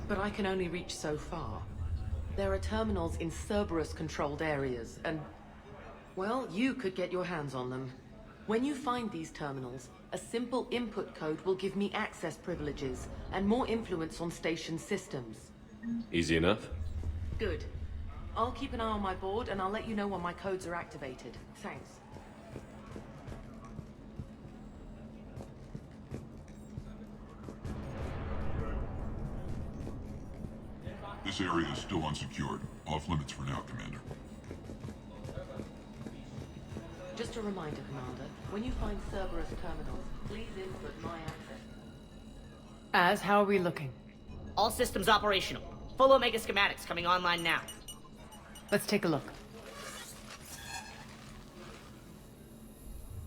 but I can only reach so far. There are terminals in Cerberus-controlled areas, and, well, you could get your hands on them. When you find these terminals, a simple input code will give me access privileges and more influence on station systems. Easy enough? Good. I'll keep an eye on my board, and I'll let you know when my codes are activated. Thanks. This area is still unsecured. Off limits for now, Commander. Just a reminder, Commander. When you find Cerberus terminals, please input my access. As, how are we looking? All systems operational. Full Omega schematics coming online now. Let's take a look.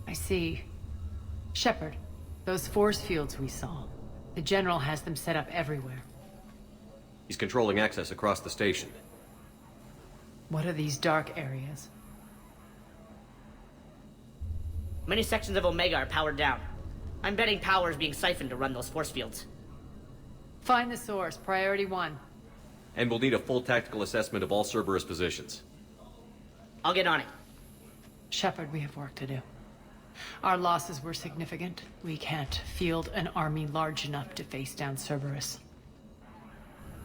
I see. Shepard, those force fields we saw. The General has them set up everywhere. He's controlling access across the station. What are these dark areas? Many sections of Omega are powered down. I'm betting power is being siphoned to run those force fields. Find the source, priority 1. And we'll need a full tactical assessment of all Cerberus positions. I'll get on it. Shepard, we have work to do. Our losses were significant. We can't field an army large enough to face down Cerberus.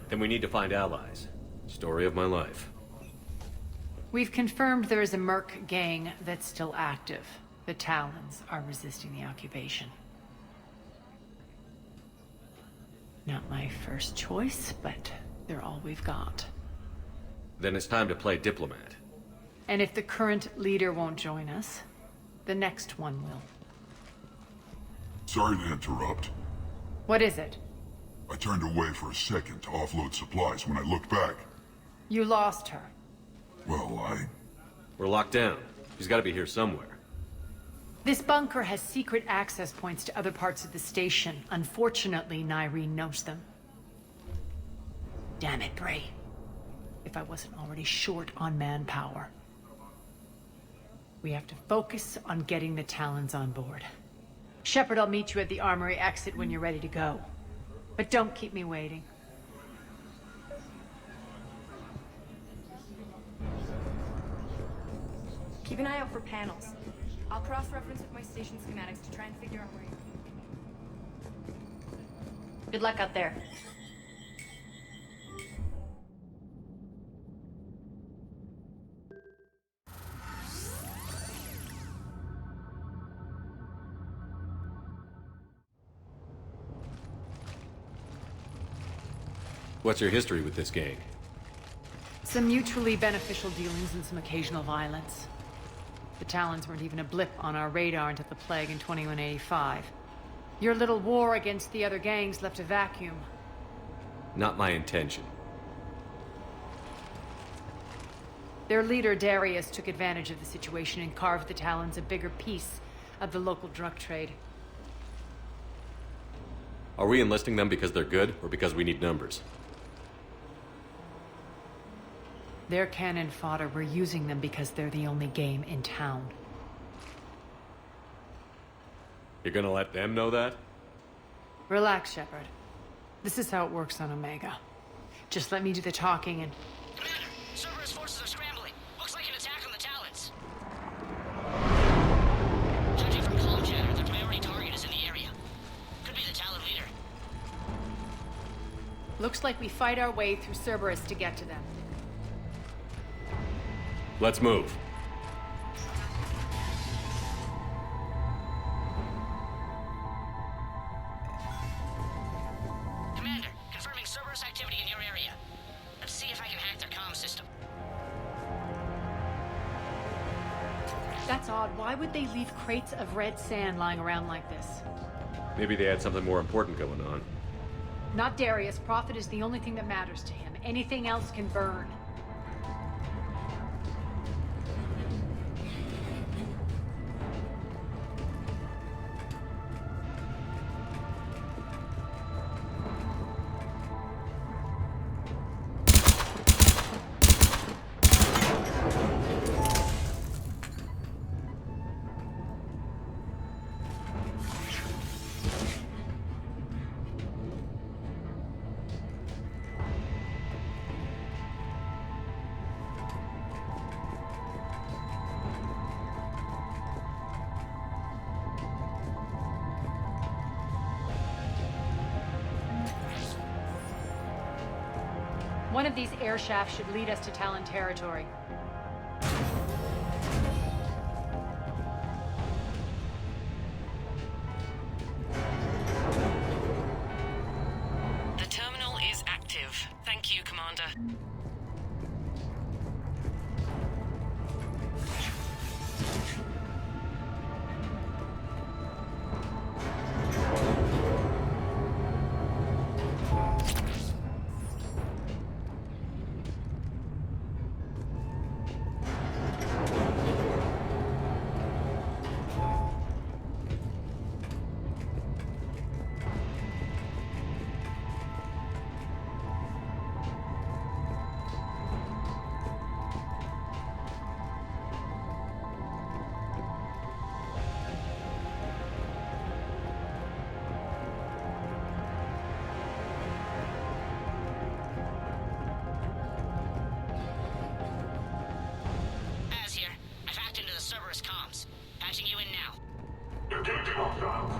Then we need to find allies. Story of my life. We've confirmed there is a Merc gang that's still active. The Talons are resisting the occupation. Not my first choice, but they're all we've got. Then it's time to play diplomat. And if the current leader won't join us, the next one will. Sorry to interrupt. What is it? I turned away for a second to offload supplies. When I looked back... You lost her. Well, We're locked down. She's gotta be here somewhere. This bunker has secret access points to other parts of the station. Unfortunately, Nyreen knows them. Damn it, Bray. If I wasn't already short on manpower. We have to focus on getting the Talons on board. Shepard, I'll meet you at the armory exit when you're ready to go. But don't keep me waiting. Keep an eye out for panels. I'll cross-reference with my station schematics to try and figure out where you... Good luck out there. What's your history with this gang? Some mutually beneficial dealings and some occasional violence. The Talons weren't even a blip on our radar until the plague in 2185. Your little war against the other gangs left a vacuum. Not my intention. Their leader, Darius, took advantage of the situation and carved the Talons a bigger piece of the local drug trade. Are we enlisting them because they're good, or because we need numbers? They're cannon fodder. We're using them because they're the only game in town. You're gonna let them know that? Relax, Shepard. This is how it works on Omega. Just let me do the talking and... Commander, Cerberus forces are scrambling. Looks like an attack on the Talons. Judging from comm chatter, their priority target is in the area. Looks like we fight our way through Cerberus to get to them. Let's move. Commander, confirming Cerberus activity in your area. Let's see if I can hack their comm system. That's odd. Why would they leave crates of red sand lying around like this? Maybe they had something more important going on. Not Darius. Profit is the only thing that matters to him. Anything else can burn. One of these air shafts should lead us to Talon territory. The terminal is active. Thank you, Commander. Cerberus comms. Patching you in now. Engaging hostiles.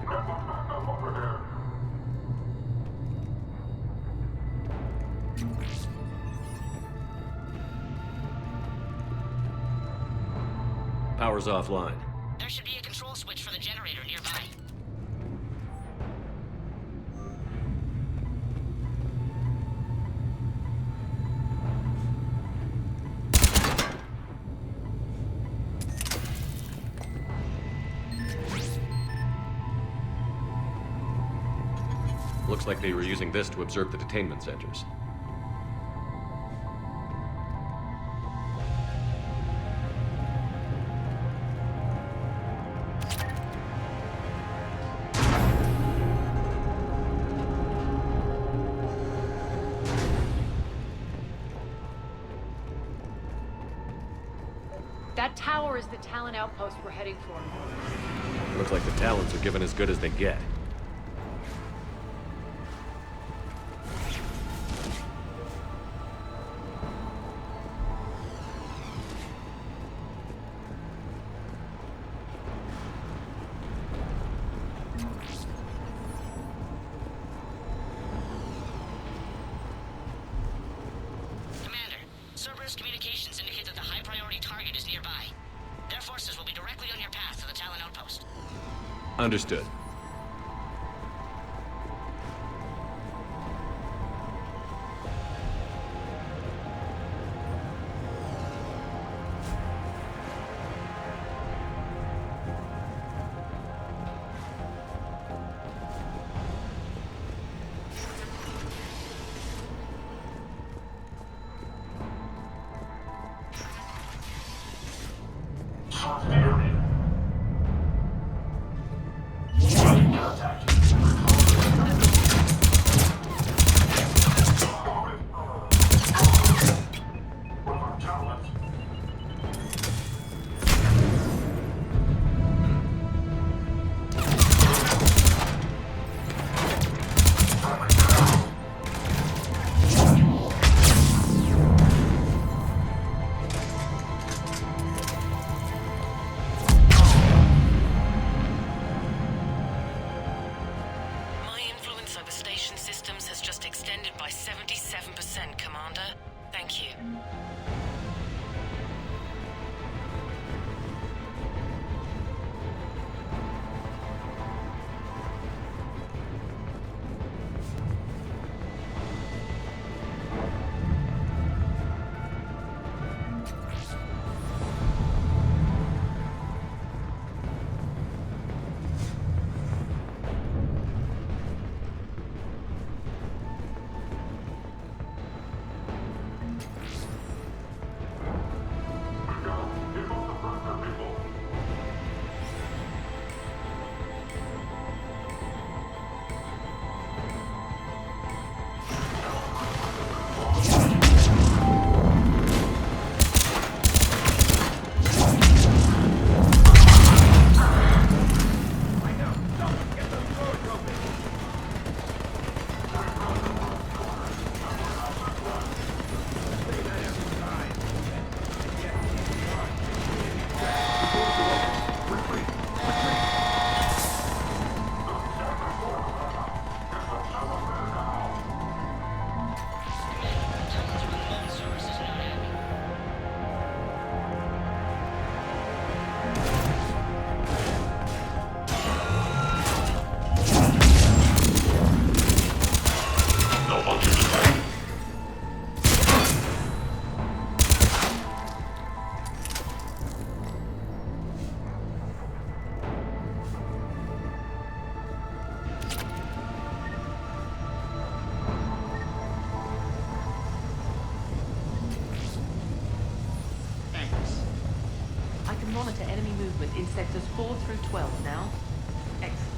Network backup over there. Power's offline. There should be a control switch for the generator nearby. Looks like they were using this to observe the detainment centers. That tower is the Talon outpost we're heading for. Looks like the Talons are given as good as they get. Cerberus communications indicate that the high-priority target is nearby. Their forces will be directly on your path to the Talon outpost. Understood. Hostile. systems has just extended by 77%, Commander. Thank you. Monitor enemy movement in sectors 4 through 12 now. Excellent.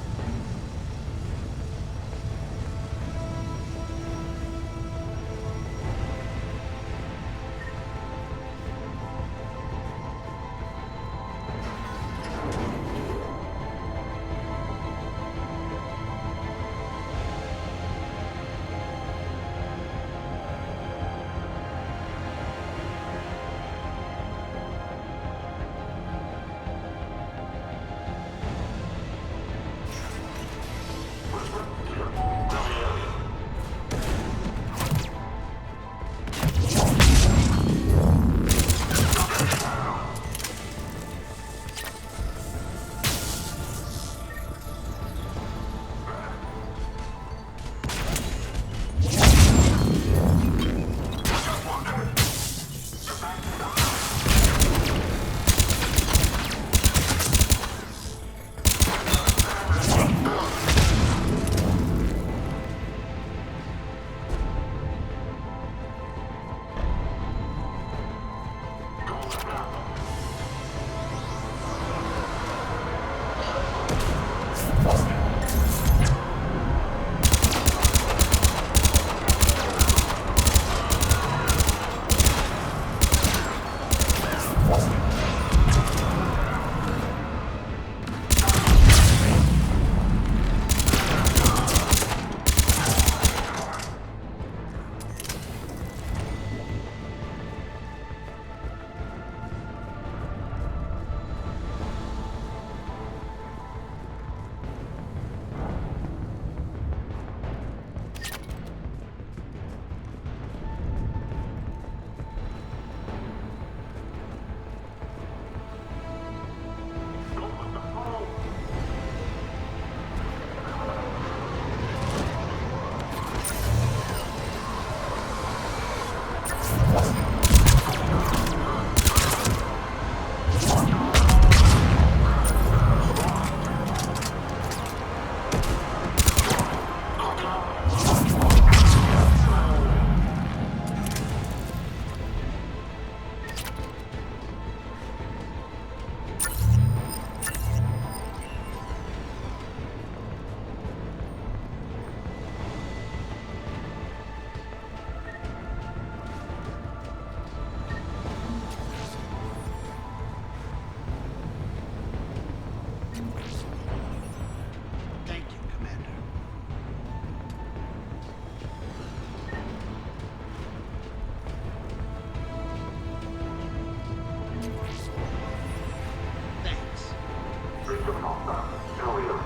Earlier.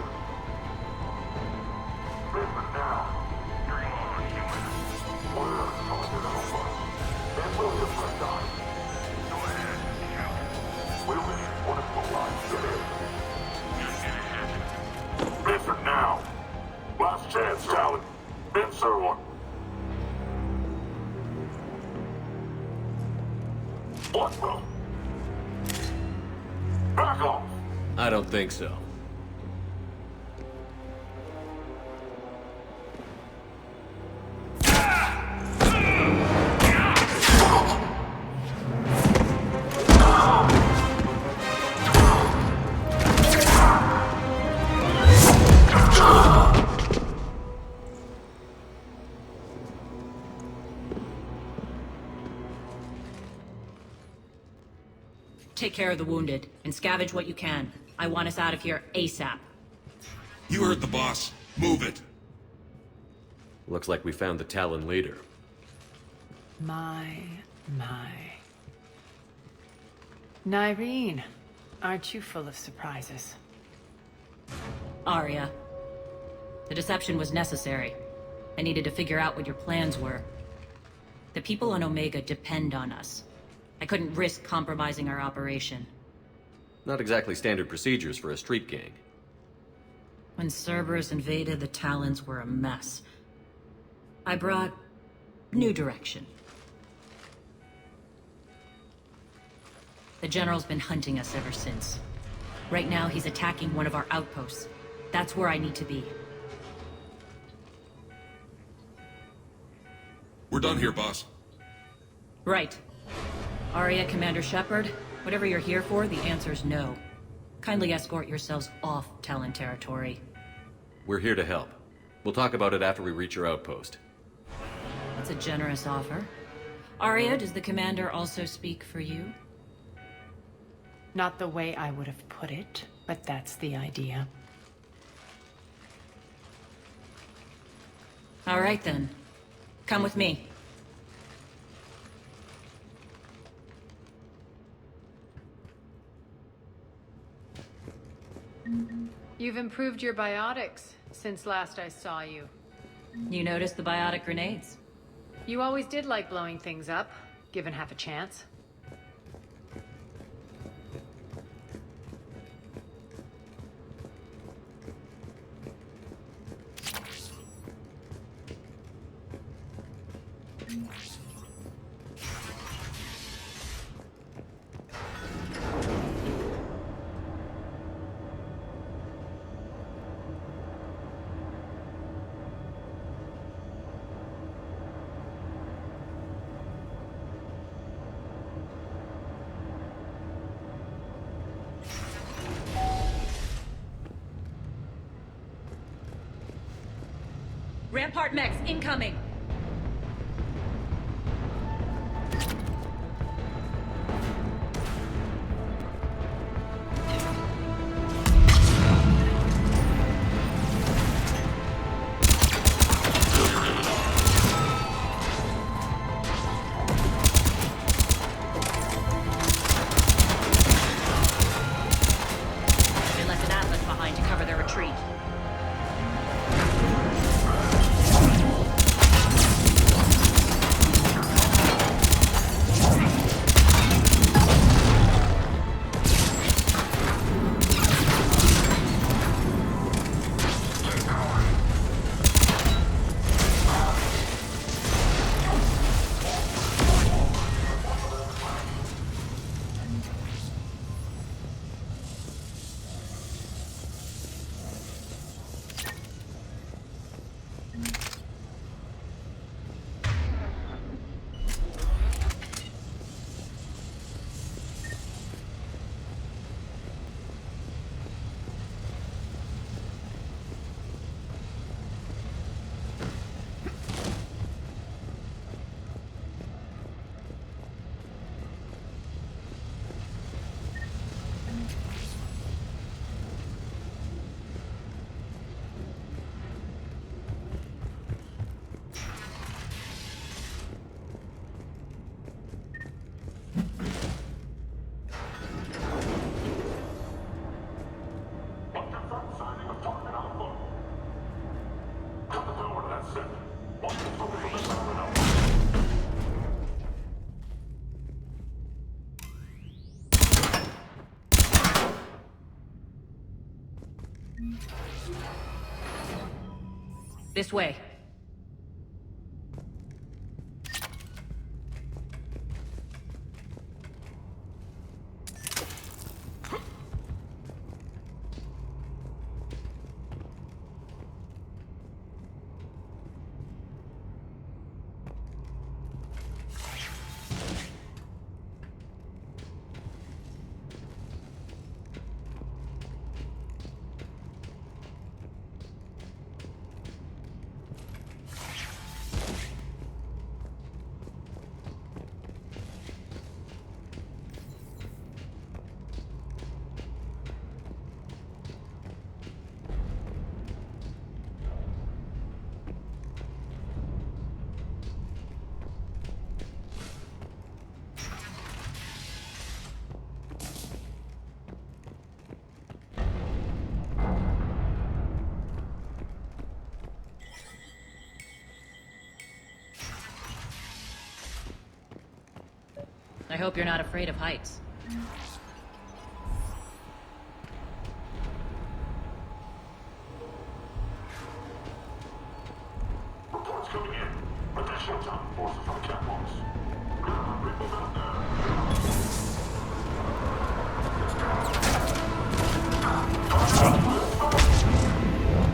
Movement now. Sir, what the? Back off! I don't think so. Take care of the wounded, and scavenge what you can. I want us out of here ASAP. You heard the boss. Move it. Looks like we found the Talon leader. My. Nyreen, aren't you full of surprises? Arya. The deception was necessary. I needed to figure out what your plans were. The people on Omega depend on us. I couldn't risk compromising our operation. Not exactly standard procedures for a street gang. When Cerberus invaded, the Talons were a mess. I brought new direction. The General's been hunting us ever since. Right now, he's attacking one of our outposts. That's where I need to be. We're done here, boss. Right. Arya, Commander Shepard, whatever you're here for, the answer's no. Kindly escort yourselves off Talon territory. We're here to help. We'll talk about it after we reach your outpost. That's a generous offer. Arya, does the Commander also speak for you? Not the way I would have put it, but that's the idea. All right then. Come with me. You've improved your biotics since last I saw you. You noticed the biotic grenades? You always did like blowing things up, given half a chance. Rampart mechs incoming! They left an atlas behind to cover their retreat. This way. hope you're not afraid of heights. Reports coming in. Additional time forces on catwalks.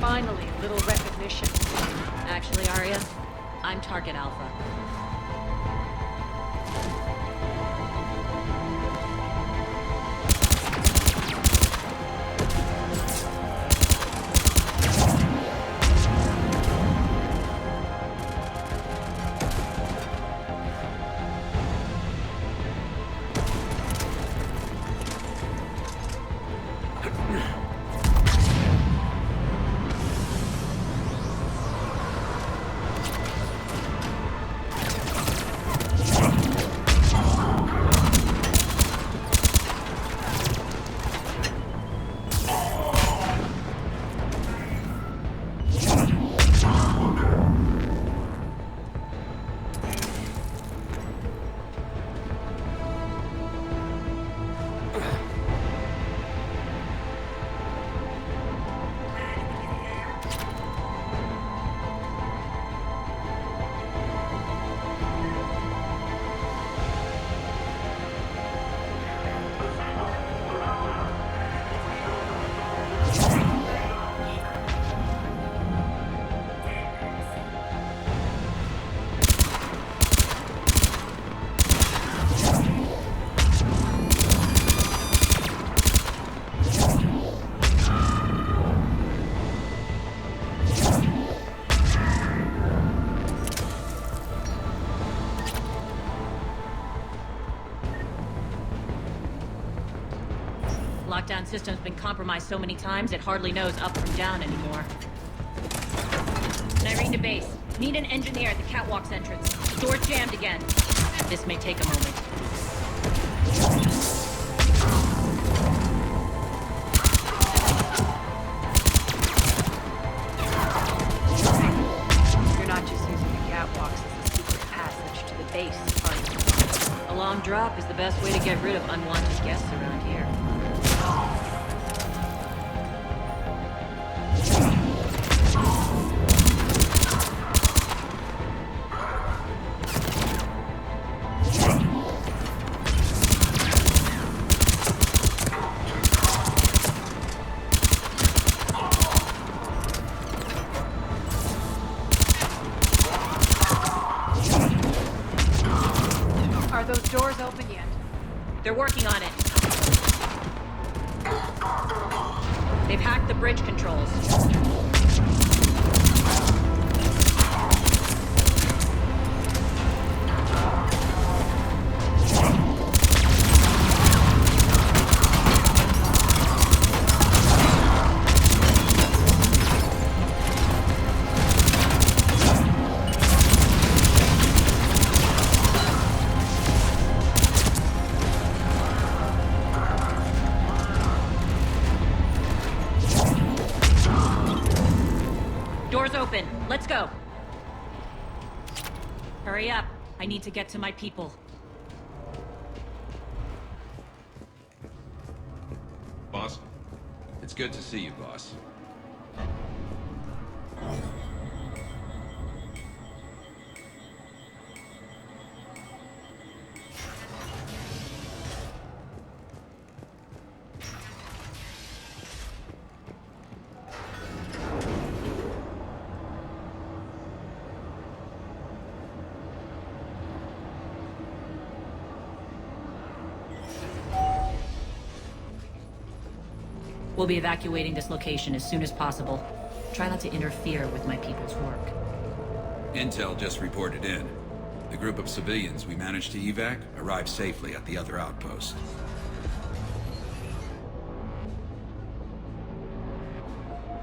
Finally, a little recognition. Actually, Arya, I'm Target Alpha. Lockdown system's been compromised so many times, it hardly knows up from down anymore. Nyrene to base. Need an engineer at the catwalk's entrance. Door's jammed again. This may take a moment. You're not just using the catwalks as a secret passage to the base, are you? A long drop is the best way to get rid of unwanted guests around here. Are those doors open yet? They're working on it. They've hacked the bridge controls. Door's open. Let's go. Hurry up. I need to get to my people. Boss? It's good to see you, boss. We'll be evacuating this location as soon as possible. Try not to interfere with my people's work. Intel just reported in. The group of civilians we managed to evac arrived safely at the other outpost.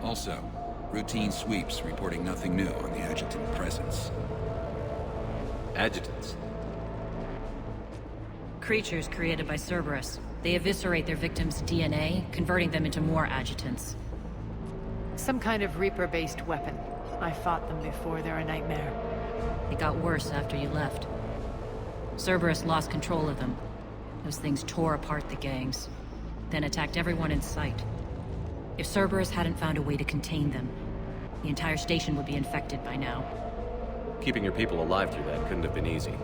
Also, routine sweeps reporting nothing new on the adjutant presence. Adjutants? Creatures created by Cerberus. They eviscerate their victims' DNA, converting them into more adjutants. Some kind of Reaper-based weapon. I fought them before, they're a nightmare. It got worse after you left. Cerberus lost control of them, Those things tore apart the gangs, then attacked everyone in sight. If Cerberus hadn't found a way to contain them, the entire station would be infected by now. Keeping your people alive through that couldn't have been easy.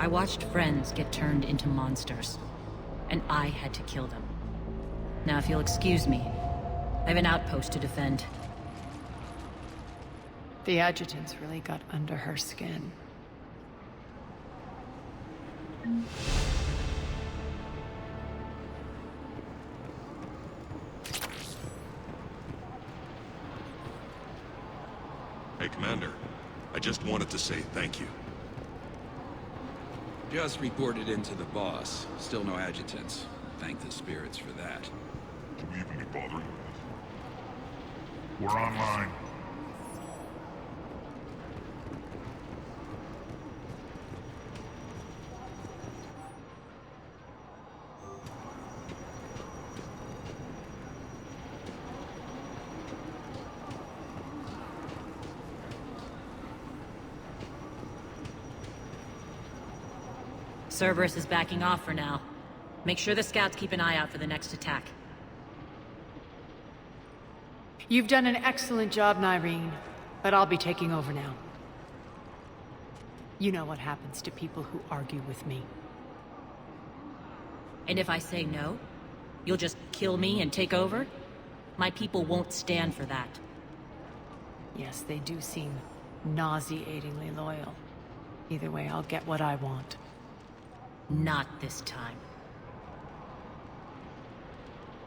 I watched friends get turned into monsters, and I had to kill them. Now, if you'll excuse me, I have an outpost to defend. The adjutants really got under her skin. Hey, Commander. I just wanted to say thank you. Just reported into the boss. Still no adjutants. Thank the spirits for that. Do we even be bothering with this? We're online. Cerberus is backing off for now. Make sure the scouts keep an eye out for the next attack. You've done an excellent job, Nyreen, but I'll be taking over now. You know what happens to people who argue with me. And if I say no, you'll just kill me and take over? My people won't stand for that. Yes, they do seem nauseatingly loyal. Either way, I'll get what I want. Not this time.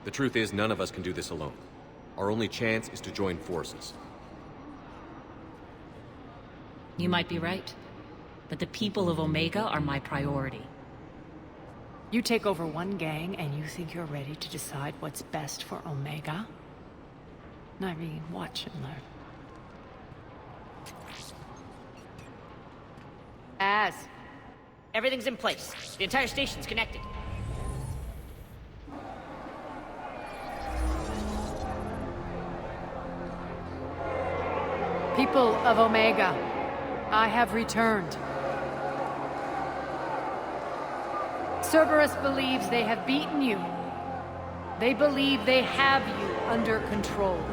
The truth is, none of us can do this alone. Our only chance is to join forces. You might be right, but the people of Omega are my priority. You take over one gang and you think you're ready to decide what's best for Omega? Nyreen, watch and learn. Everything's in place. The entire station's connected. People of Omega, I have returned. Cerberus believes they have beaten you. They believe they have you under control.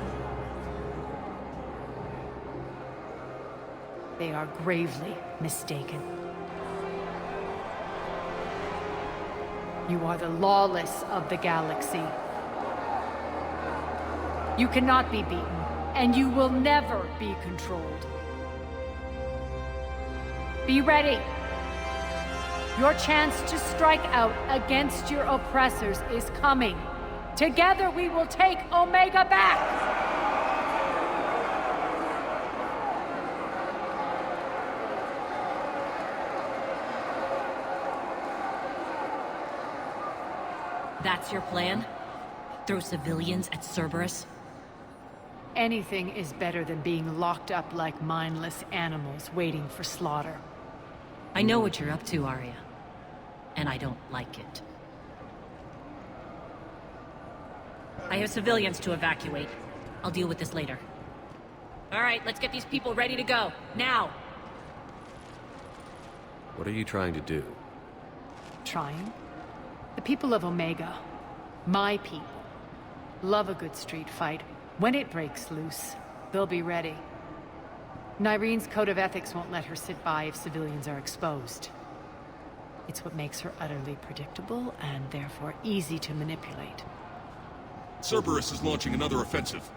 They are gravely mistaken. You are the lawless of the galaxy. You cannot be beaten, and you will never be controlled. Be ready. Your chance to strike out against your oppressors is coming. Together we will take Omega back! That's your plan? Throw civilians at Cerberus? Anything is better than being locked up like mindless animals waiting for slaughter. I know what you're up to, Arya. And I don't like it. I have civilians to evacuate. I'll deal with this later. All right, let's get these people ready to go. Now! What are you trying to do? Trying? The people of Omega, my people, love a good street fight. When it breaks loose, they'll be ready. Nyreen's code of ethics won't let her sit by if civilians are exposed. It's what makes her utterly predictable and therefore easy to manipulate. Cerberus is launching another offensive.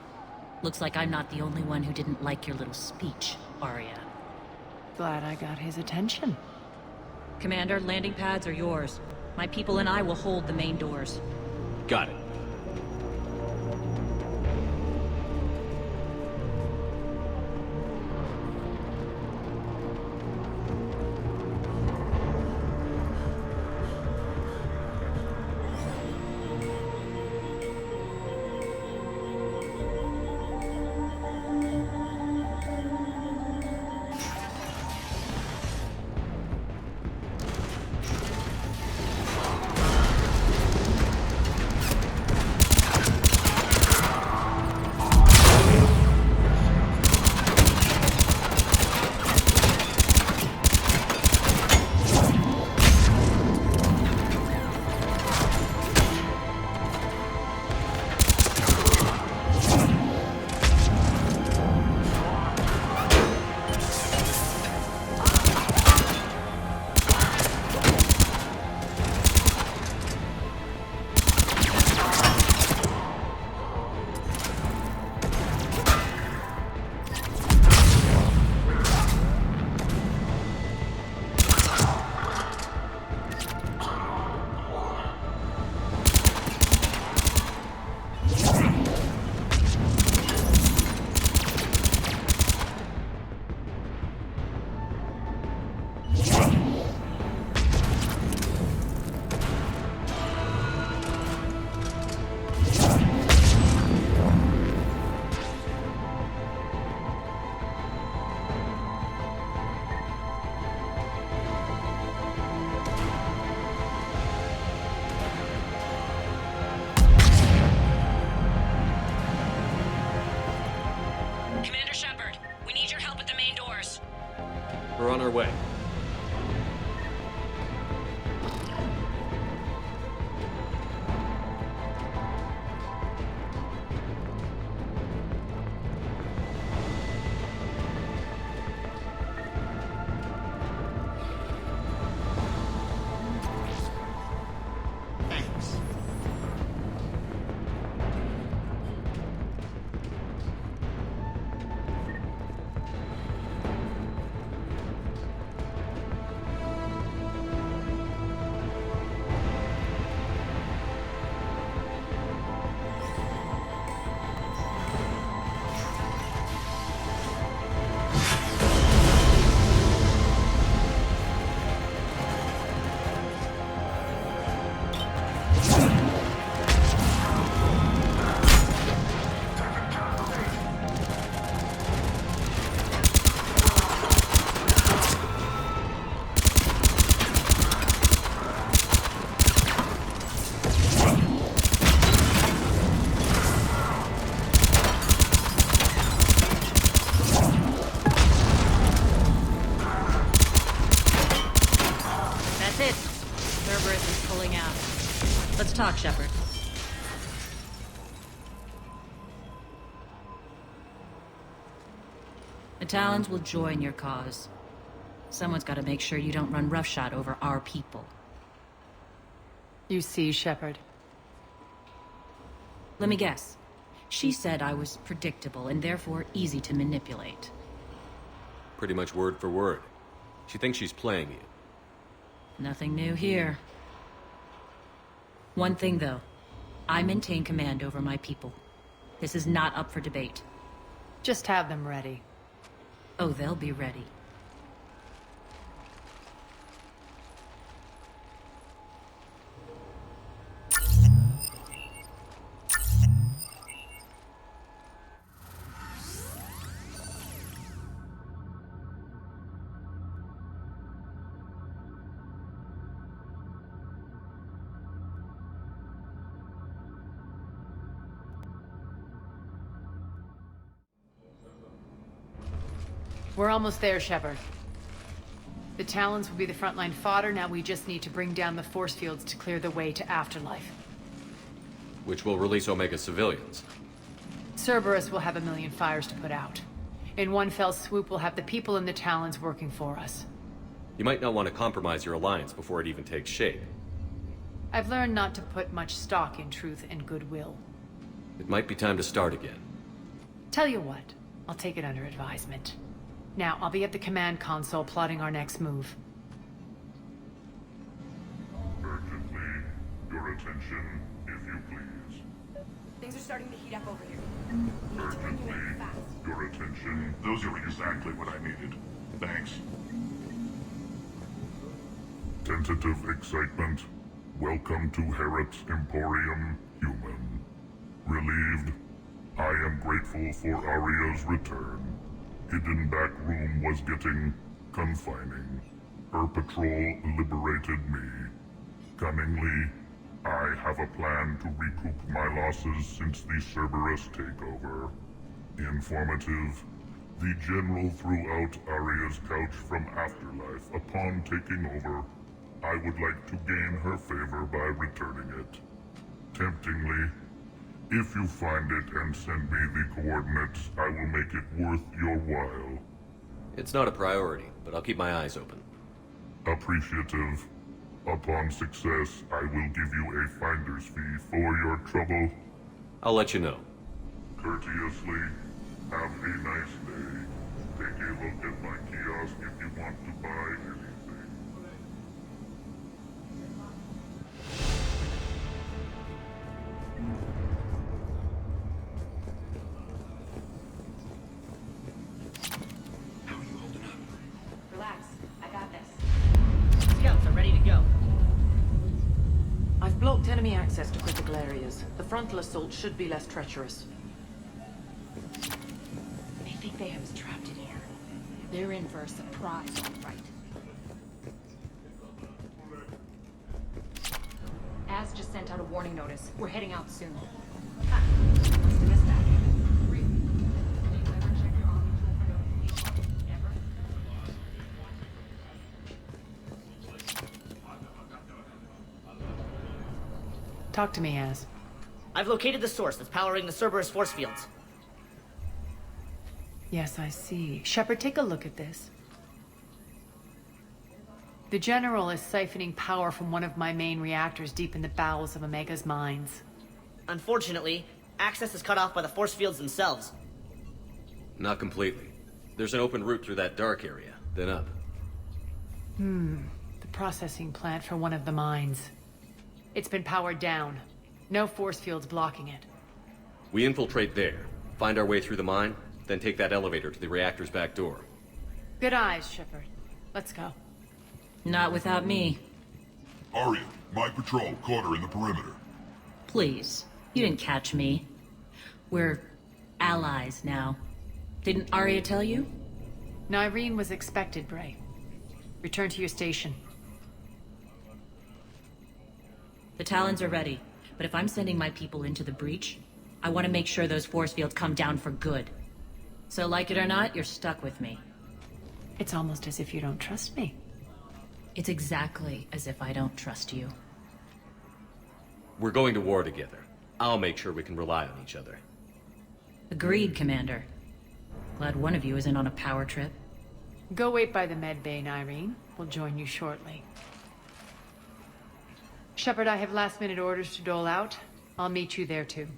Looks like I'm not the only one who didn't like your little speech, Arya. Glad I got his attention. Commander, landing pads are yours. My people and I will hold the main doors. Got it. Commander Shepard, we need your help at the main doors. We're on our way. Let's talk, Shepard. The Talons will join your cause. Someone's got to make sure you don't run roughshod over our people. You see, Shepard. Let me guess. She said I was predictable and therefore easy to manipulate. Pretty much word for word. She thinks she's playing you. Nothing new here. One thing, though. I maintain command over my people. This is not up for debate. Just have them ready. Oh, they'll be ready. We're almost there, Shepard. The Talons will be the frontline fodder, now we just need to bring down the force fields to clear the way to Afterlife. Which will release Omega civilians. Cerberus will have a million fires to put out. In one fell swoop, we'll have the people in the Talons working for us. You might not want to compromise your alliance before it even takes shape. I've learned not to put much stock in truth and goodwill. It might be time to start again. Tell you what, I'll take it under advisement. Now, I'll be at the command console plotting our next move. Urgently, your attention, if you please. Things are starting to heat up over here. We need to bring you in fast. Your attention. Those are exactly what I needed. Thanks. Tentative excitement. Welcome to Herod's Emporium, human. Relieved. I am grateful for Aria's return. Hidden back room was getting confining. Her patrol liberated me. Cunningly, I have a plan to recoup my losses since the Cerberus takeover. Informative. The General threw out Aria's couch from Afterlife upon taking over. I would like to gain her favor by returning it. Temptingly, if you find it and send me the coordinates, I will make it worth your while. It's not a priority, but I'll keep my eyes open. Appreciative. Upon success, I will give you a finder's fee for your trouble. I'll let you know. Courteously, have a nice day. Take a look at my kiosk if you want to buy anything. Relax. I got this. Scouts are ready to go. I've blocked enemy access to critical areas. The frontal assault should be less treacherous. They think they have us trapped in here. They're in for a surprise, all right. Az just sent out a warning notice. We're heading out soon. Must have missed that. Talk to me, Az. I've located the source that's powering the Cerberus force fields. Yes, I see. Shepard, take a look at this. The General is siphoning power from one of my main reactors deep in the bowels of Omega's mines. Unfortunately, access is cut off by the force fields themselves. Not completely. There's an open route through that dark area, then up. The processing plant for one of the mines. It's been powered down. No force fields blocking it. We infiltrate there, find our way through the mine, then take that elevator to the reactor's back door. Good eyes, Shepard. Let's go. Not without me. Arya, my patrol caught her in the perimeter. Please. You didn't catch me. We're allies now. Didn't Arya tell you? Nyreen was expected, Bray. Return to your station. The Talons are ready, but if I'm sending my people into the breach, I want to make sure those force fields come down for good. So like it or not, you're stuck with me. It's almost as if you don't trust me. It's exactly as if I don't trust you. We're going to war together. I'll make sure we can rely on each other. Agreed, Commander. Glad one of you isn't on a power trip. Go wait by the med bay, Nyreen. We'll join you shortly. Shepard, I have last-minute orders to dole out. I'll meet you there, too.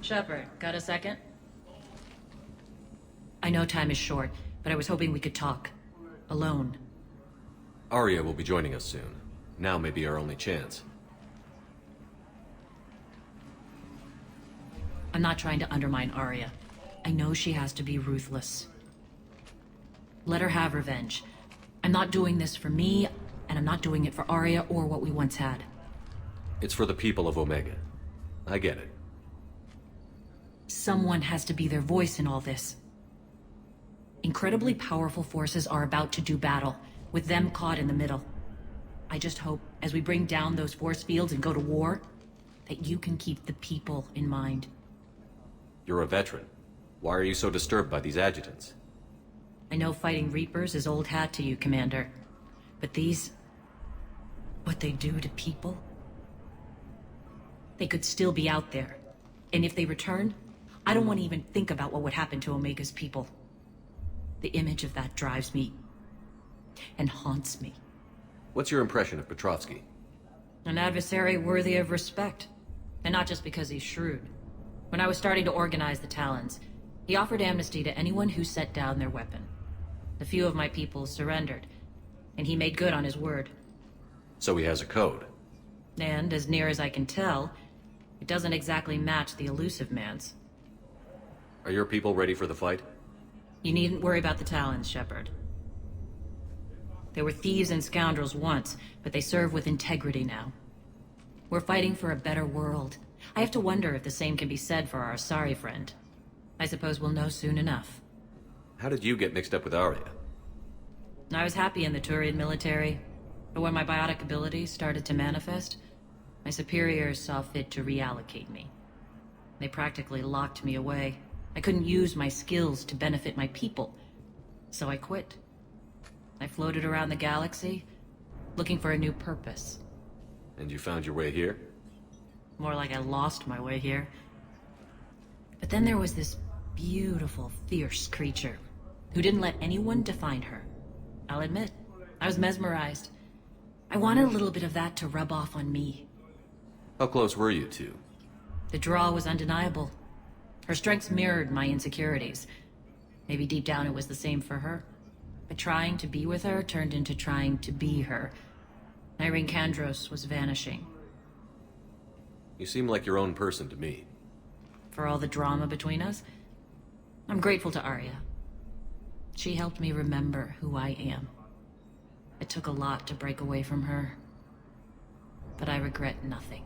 Shepard, got a second? I know time is short, but I was hoping we could talk. Alone. Arya will be joining us soon. Now may be our only chance. I'm not trying to undermine Arya. I know she has to be ruthless. Let her have revenge. I'm not doing this for me, and I'm not doing it for Arya or what we once had. It's for the people of Omega. I get it. Someone has to be their voice in all this. Incredibly powerful forces are about to do battle, with them caught in the middle. I just hope, as we bring down those force fields and go to war, that you can keep the people in mind. You're a veteran. Why are you so disturbed by these adjutants? I know fighting Reapers is old hat to you, Commander. But these... what they do to people? They could still be out there. And if they return, I don't want to even think about what would happen to Omega's people. The image of that drives me... and haunts me. What's your impression of Petrovsky? An adversary worthy of respect. And not just because he's shrewd. When I was starting to organize the Talons, he offered amnesty to anyone who set down their weapon. A few of my people surrendered, and he made good on his word. So he has a code. And, as near as I can tell, it doesn't exactly match the elusive man's. Are your people ready for the fight? You needn't worry about the Talons, Shepard. They were thieves and scoundrels once, but they serve with integrity now. We're fighting for a better world. I have to wonder if the same can be said for our Asari friend. I suppose we'll know soon enough. How did you get mixed up with Arya? I was happy in the Turian military, but when my biotic abilities started to manifest, my superiors saw fit to reallocate me. They practically locked me away. I couldn't use my skills to benefit my people, so I quit. I floated around the galaxy, looking for a new purpose. And you found your way here? More like I lost my way here. But then there was this beautiful, fierce creature who didn't let anyone define her. I'll admit, I was mesmerized. I wanted a little bit of that to rub off on me. How close were you two? The draw was undeniable. Her strengths mirrored my insecurities. Maybe deep down it was the same for her. But trying to be with her turned into trying to be her. Irene Kandros was vanishing. You seem like your own person to me. For all the drama between us, I'm grateful to Arya. She helped me remember who I am. It took a lot to break away from her, but I regret nothing.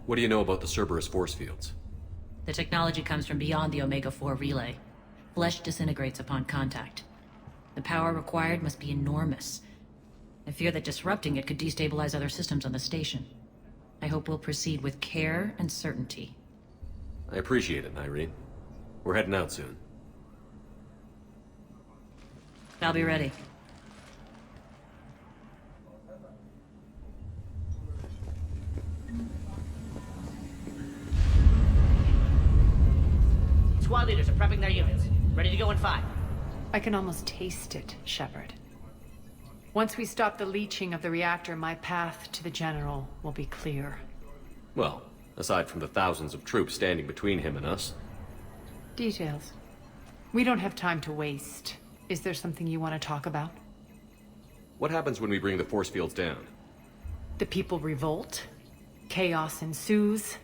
What do you know about the Cerberus force fields? The technology comes from beyond the Omega-4 relay. Flesh disintegrates upon contact. The power required must be enormous. I fear that disrupting it could destabilize other systems on the station. I hope we'll proceed with care and certainty. I appreciate it, Irene. We're heading out soon. I'll be ready. Squad leaders are prepping their units. Ready to go in 5. I can almost taste it, Shepard. Once we stop the leaching of the reactor, my path to the General will be clear. Well, aside from the thousands of troops standing between him and us. Details. We don't have time to waste. Is there something you want to talk about? What happens when we bring the force fields down? The people revolt, chaos ensues,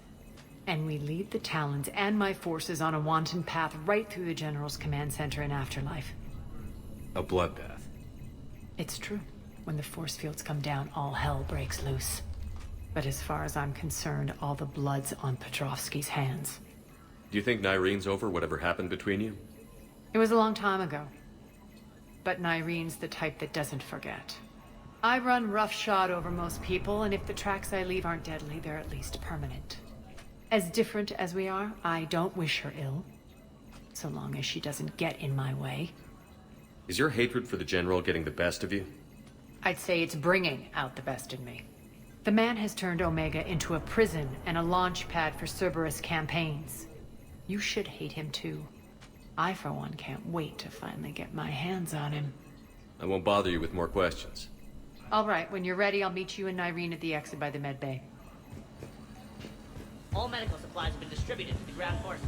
and we lead the Talons and my forces on a wanton path right through the General's command center and afterlife. A bloodbath. It's true. When the force fields come down, all hell breaks loose. But as far as I'm concerned, all the blood's on Petrovsky's hands. Do you think Nyrene's over whatever happened between you? It was a long time ago. But Nyrene's the type that doesn't forget. I run roughshod over most people, and if the tracks I leave aren't deadly, they're at least permanent. As different as we are, I don't wish her ill. So long as she doesn't get in my way. Is your hatred for the General getting the best of you? I'd say it's bringing out the best in me. The man has turned Omega into a prison and a launch pad for Cerberus campaigns. You should hate him too. I, for one, can't wait to finally get my hands on him. I won't bother you with more questions. All right, when you're ready, I'll meet you and Nyrene at the exit by the med bay. All medical supplies have been distributed to the ground forces.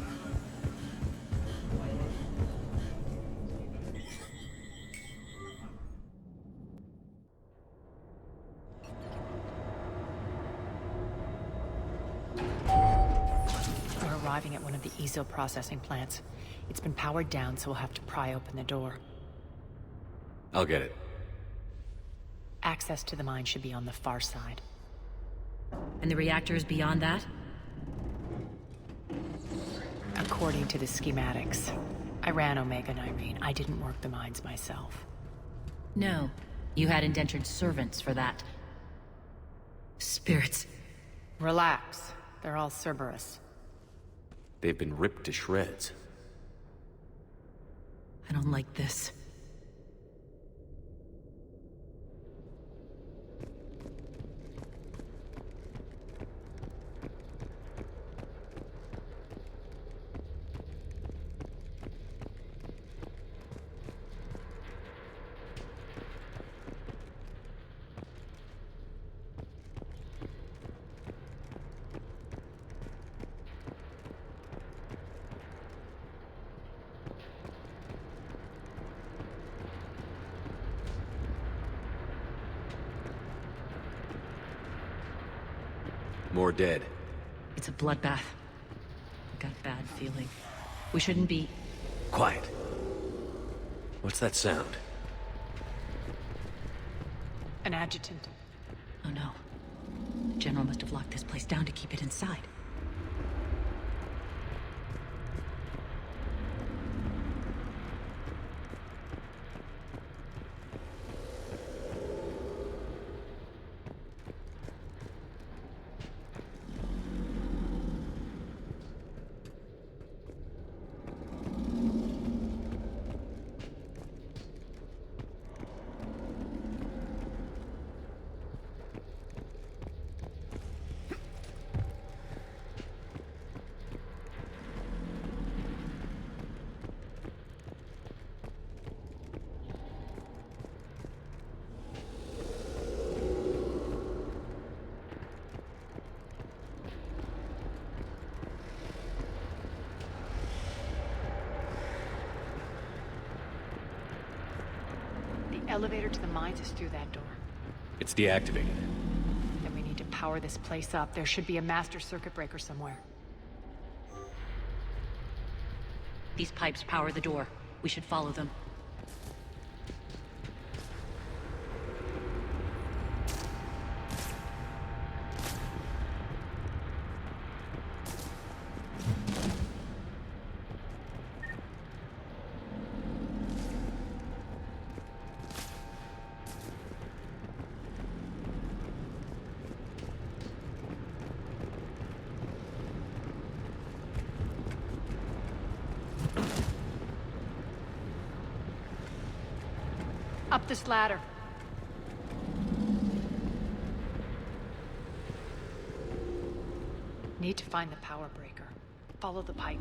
We're arriving at one of the ESO processing plants. It's been powered down, so we'll have to pry open the door. I'll get it. Access to the mine should be on the far side. And the reactors beyond that? According to the schematics. I ran Omega, Nyrene. I didn't work the mines myself. No. You had indentured servants for that. Spirits. Relax. They're all Cerberus. They've been ripped to shreds. I don't like this. More dead. It's a bloodbath. I got a bad feeling. We shouldn't be... Quiet. What's that sound? An adjutant. Oh no. The General must have locked this place down to keep it inside. Elevator to the mines is through that door. It's deactivated. Then we need to power this place up. There should be a master circuit breaker somewhere. These pipes power the door. We should follow them. Up this ladder. Need to find the power breaker. Follow the pipe.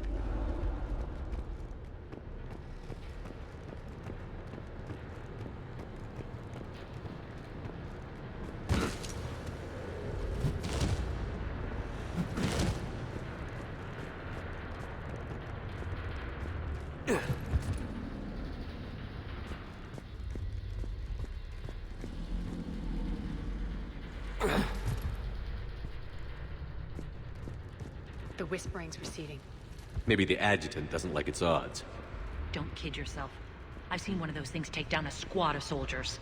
The whispering's receding. Maybe the adjutant doesn't like its odds. Don't kid yourself. I've seen one of those things take down a squad of soldiers.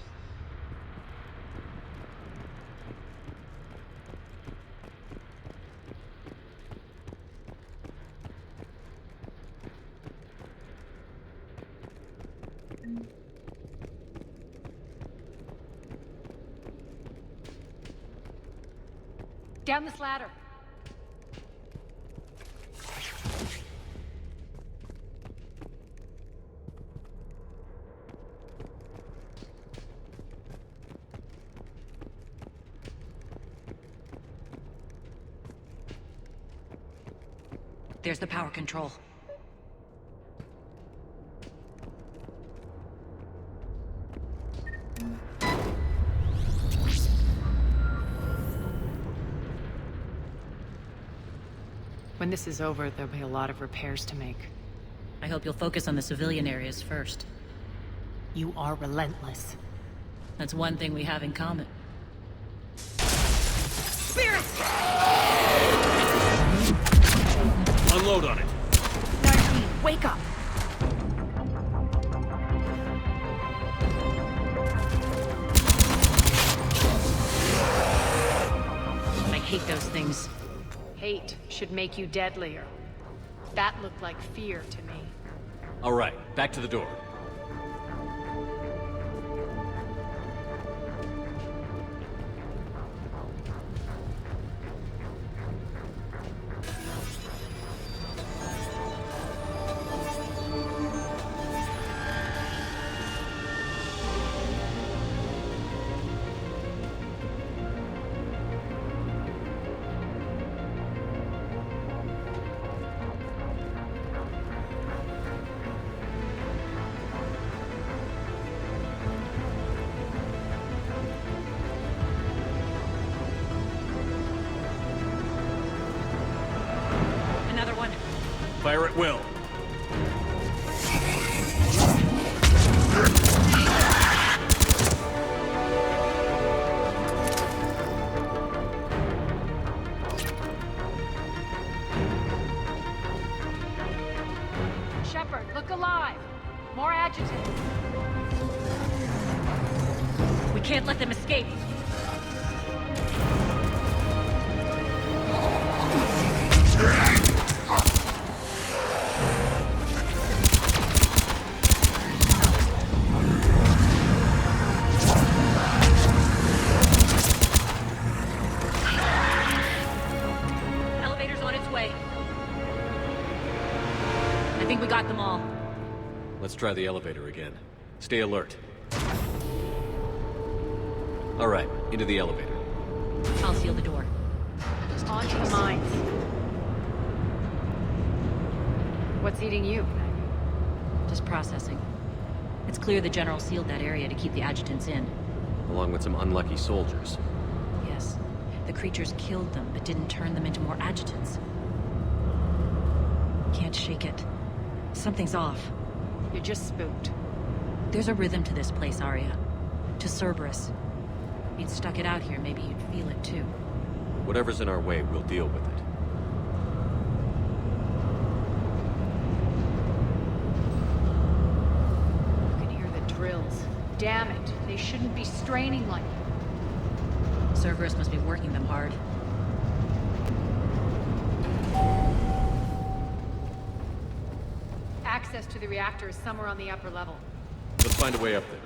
Down this ladder. There's the power control. When this is over, there'll be a lot of repairs to make. I hope you'll focus on the civilian areas first. You are relentless. That's one thing we have in common. Spirits! Unload on it. Narcine, wake up! I hate those things. Hate should make you deadlier. That looked like fear to me. All right, back to the door. Fire at will. Shepard, look alive! More adjutants! We can't let them escape! Let's try the elevator again. Stay alert. All right, into the elevator. I'll seal the door. On to mines. What's eating you? Just processing. It's clear the General sealed that area to keep the adjutants in. Along with some unlucky soldiers. Yes. The creatures killed them, but didn't turn them into more adjutants. Can't shake it. Something's off. You're just spooked. There's a rhythm to this place, Arya. To Cerberus. If you'd stuck it out here, maybe you'd feel it too. Whatever's in our way, we'll deal with it. You can hear the drills. Damn it, they shouldn't be straining like that. Cerberus must be working them hard. Access to the reactor is somewhere on the upper level. Let's find a way up there.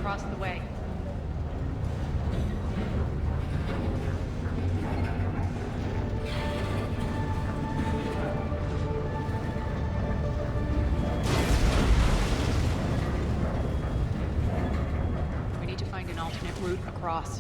across the way. We need to find an alternate route across.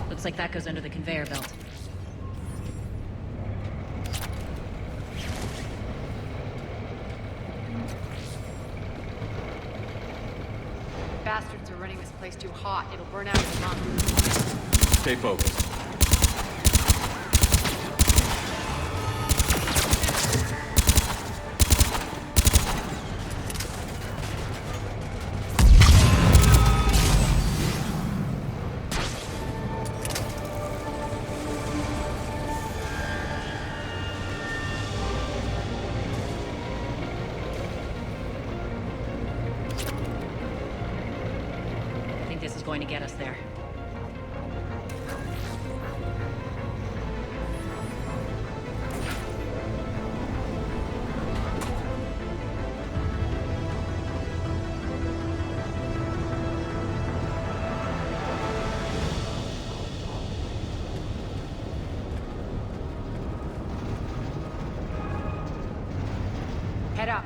Looks like that goes under the conveyor belt. Bastards are running this place too hot. It'll burn out in a month. Stay focused. This is going to get us there. Head up.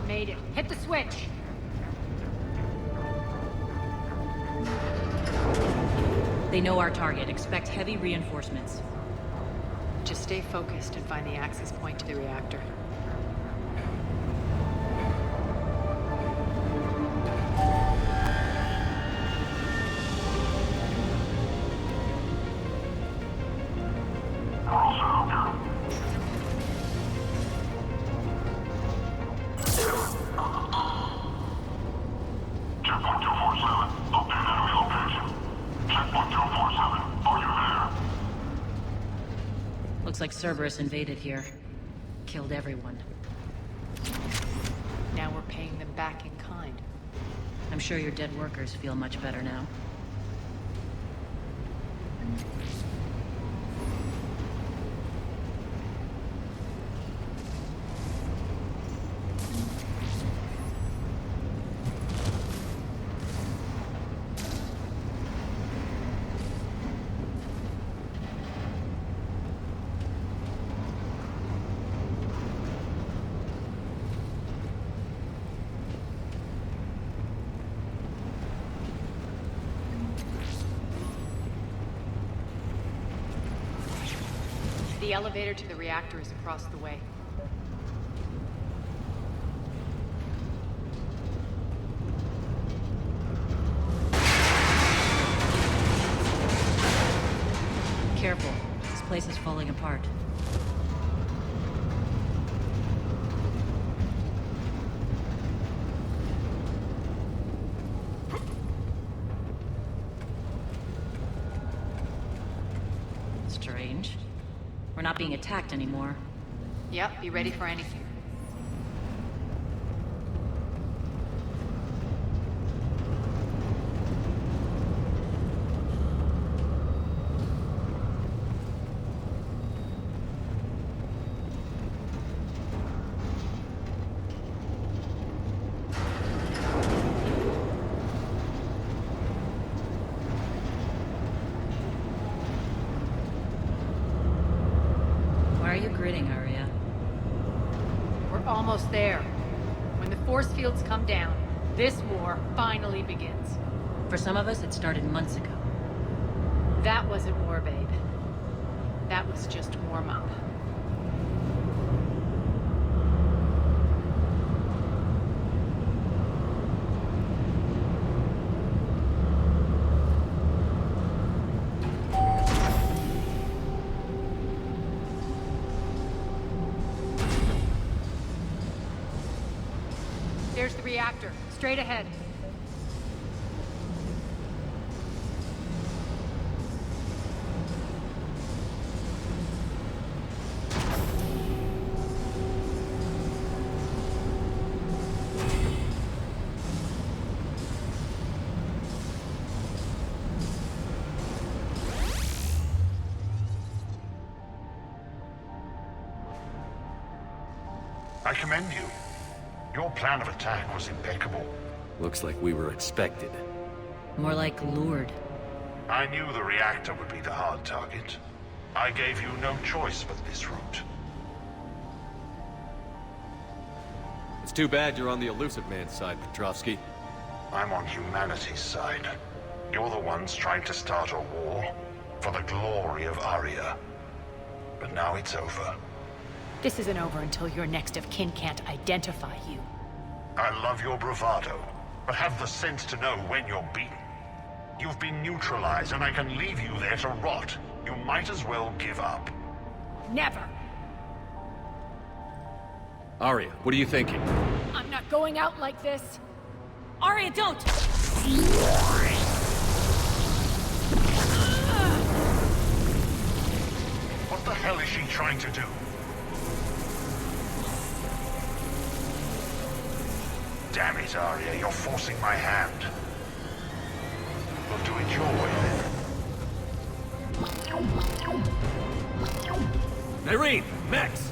Made it. Hit the switch. They know our target. Expect heavy reinforcements. Just stay focused and find the access point to the reactor. Looks like Cerberus invaded here. Killed everyone. Now we're paying them back in kind. I'm sure your dead workers feel much better now. The elevator to the reactor is across the way. apart. Strange. We're not being attacked anymore. Yep, be ready for anything. Why are you grinning, Arya? We're almost there. When the force fields come down, this war finally begins. For some of us, it started months ago. That wasn't war, babe. That was just warm-up. There's the reactor. Straight ahead. I commend you. Your plan of attack was impeccable. Looks like we were expected. More like lured. I knew the reactor would be the hard target. I gave you no choice but this route. It's too bad you're on the Elusive Man's side, Petrovsky. I'm on humanity's side. You're the ones trying to start a war for the glory of Arya. But now it's over. This isn't over until your next of kin can't identify you. I love your bravado, but have the sense to know when you're beaten. You've been neutralized, and I can leave you there to rot. You might as well give up. Never. Arya, what are you thinking? I'm not going out like this. Arya, don't! What the hell is she trying to do? Damn it, Arya, you're forcing my hand. We'll do it your way, then. Irene! Max!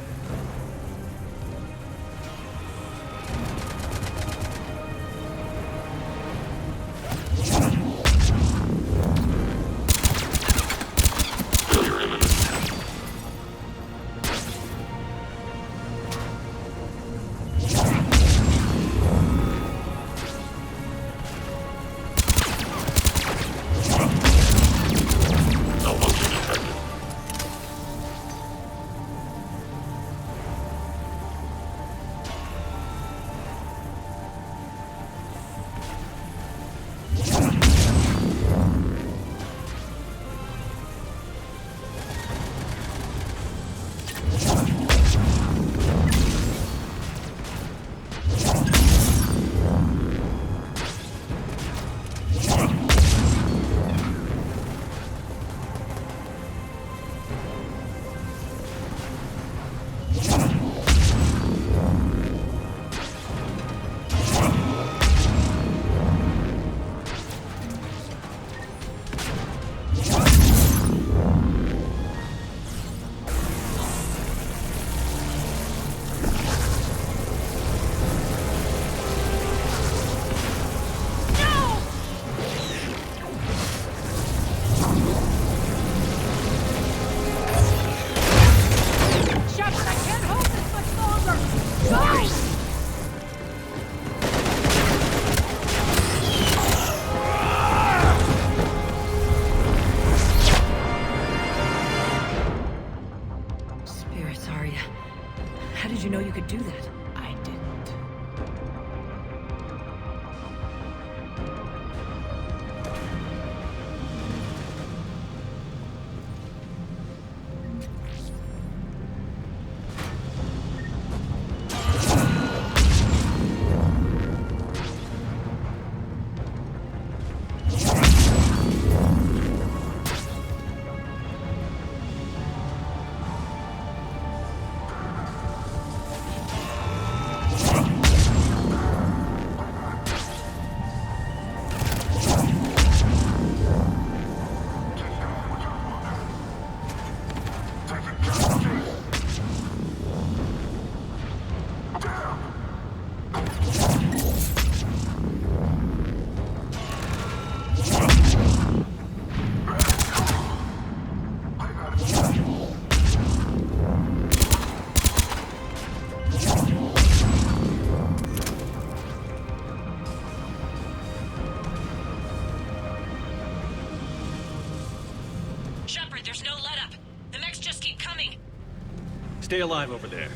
Stay alive over there.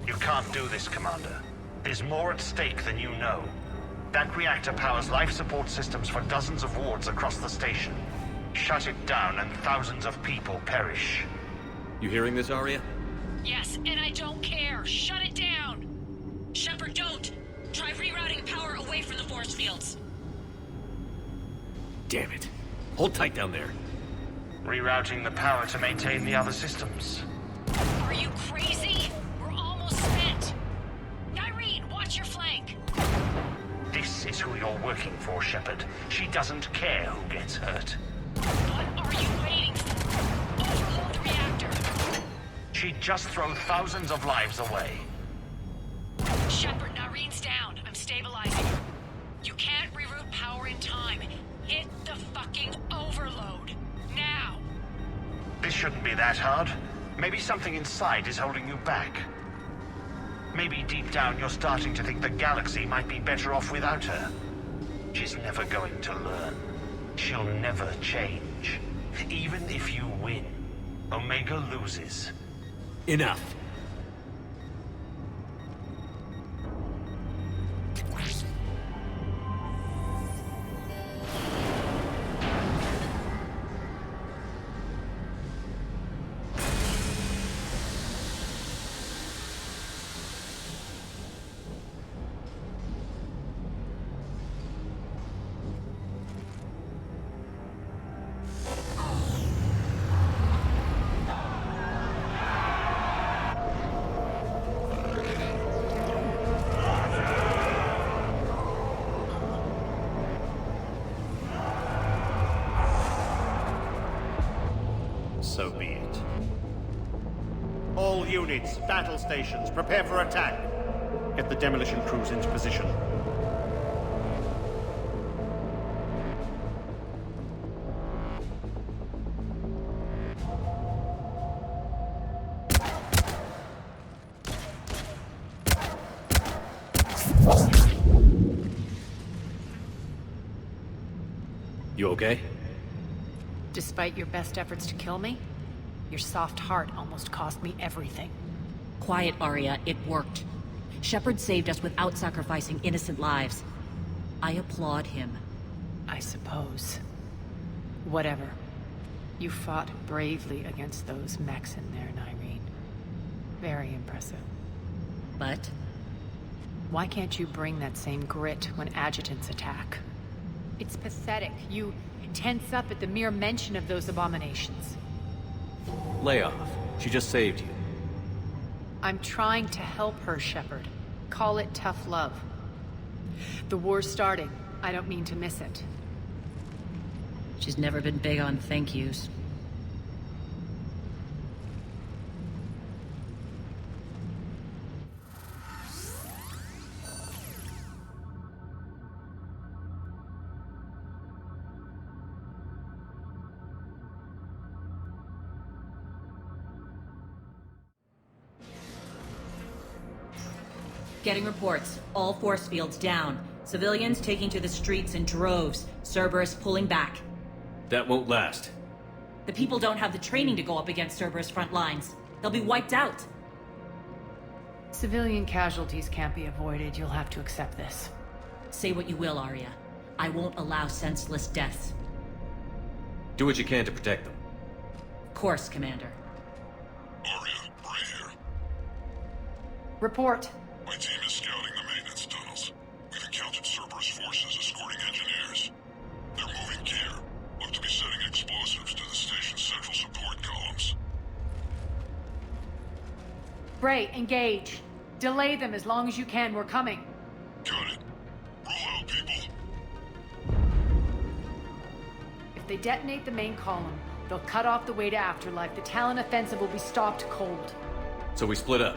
You can't do this, Commander. There's more at stake than you know. That reactor powers life support systems for dozens of wards across the station. Shut it down and thousands of people perish. You hearing this, Arya? Yes, and I don't care. Shut it down! Shepard, don't! Try rerouting power away from the force fields. Damn it. Hold tight down there. Rerouting the power to maintain the other systems. Are you crazy? We're almost spent. Irene, watch your flank. This is who you're working for, Shepard. She doesn't care who gets hurt. What are you waiting for? Overload the reactor. She'd just throw thousands of lives away. Shepard, Irene's down. I'm stabilizing her. You can't reroute power in time. Hit the fucking overload. Now! This shouldn't be that hard. Maybe something inside is holding you back. Maybe deep down you're starting to think the galaxy might be better off without her. She's never going to learn. She'll never change. Even if you win, Omega loses. Enough. So be it. All units, battle stations, prepare for attack. Get the demolition crews into position. You okay? Despite your best efforts to kill me, your soft heart almost cost me everything. Quiet, Arya. It worked. Shepard saved us without sacrificing innocent lives. I applaud him. I suppose. Whatever. You fought bravely against those mechs in there, Irene. Very impressive. But? Why can't you bring that same grit when adjutants attack? It's pathetic. You tense up at the mere mention of those abominations. Lay off. She just saved you. I'm trying to help her, Shepard. Call it tough love. The war's starting. I don't mean to miss it. She's never been big on thank yous. Getting reports. All force fields down. Civilians taking to the streets in droves. Cerberus pulling back. That won't last. The people don't have the training to go up against Cerberus front lines. They'll be wiped out. Civilian casualties can't be avoided. You'll have to accept this. Say what you will, Arya. I won't allow senseless deaths. Do what you can to protect them. Of course, Commander. Arya, Bray here. Report. My team is scouting the maintenance tunnels. We've encountered Cerberus forces escorting engineers. They're moving gear. Look to be setting explosives to the station's central support columns. Bray, engage. Delay them as long as you can. We're coming. Got it. Roll out, people. If they detonate the main column, they'll cut off the way to Afterlife. The Talon offensive will be stopped cold. So we split up.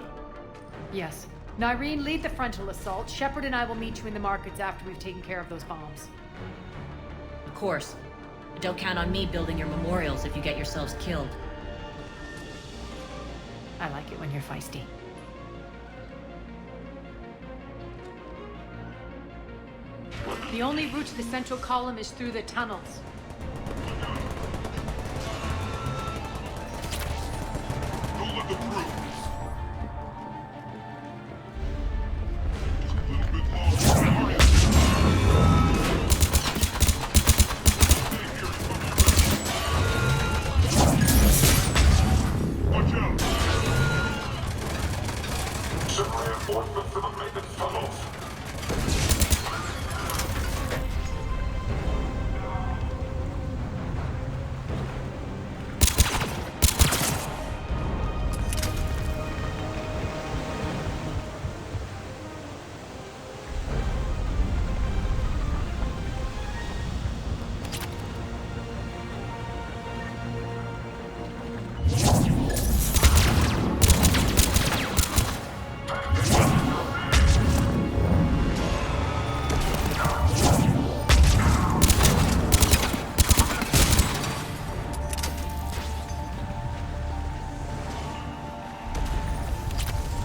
Yes. Irene, lead the frontal assault. Shepard and I will meet you in the markets after we've taken care of those bombs. Of course. But don't count on me building your memorials if you get yourselves killed. I like it when you're feisty. The only route to the central column is through the tunnels. Don't let them through. Watch out! Some reinforcements to the maintenance tunnels.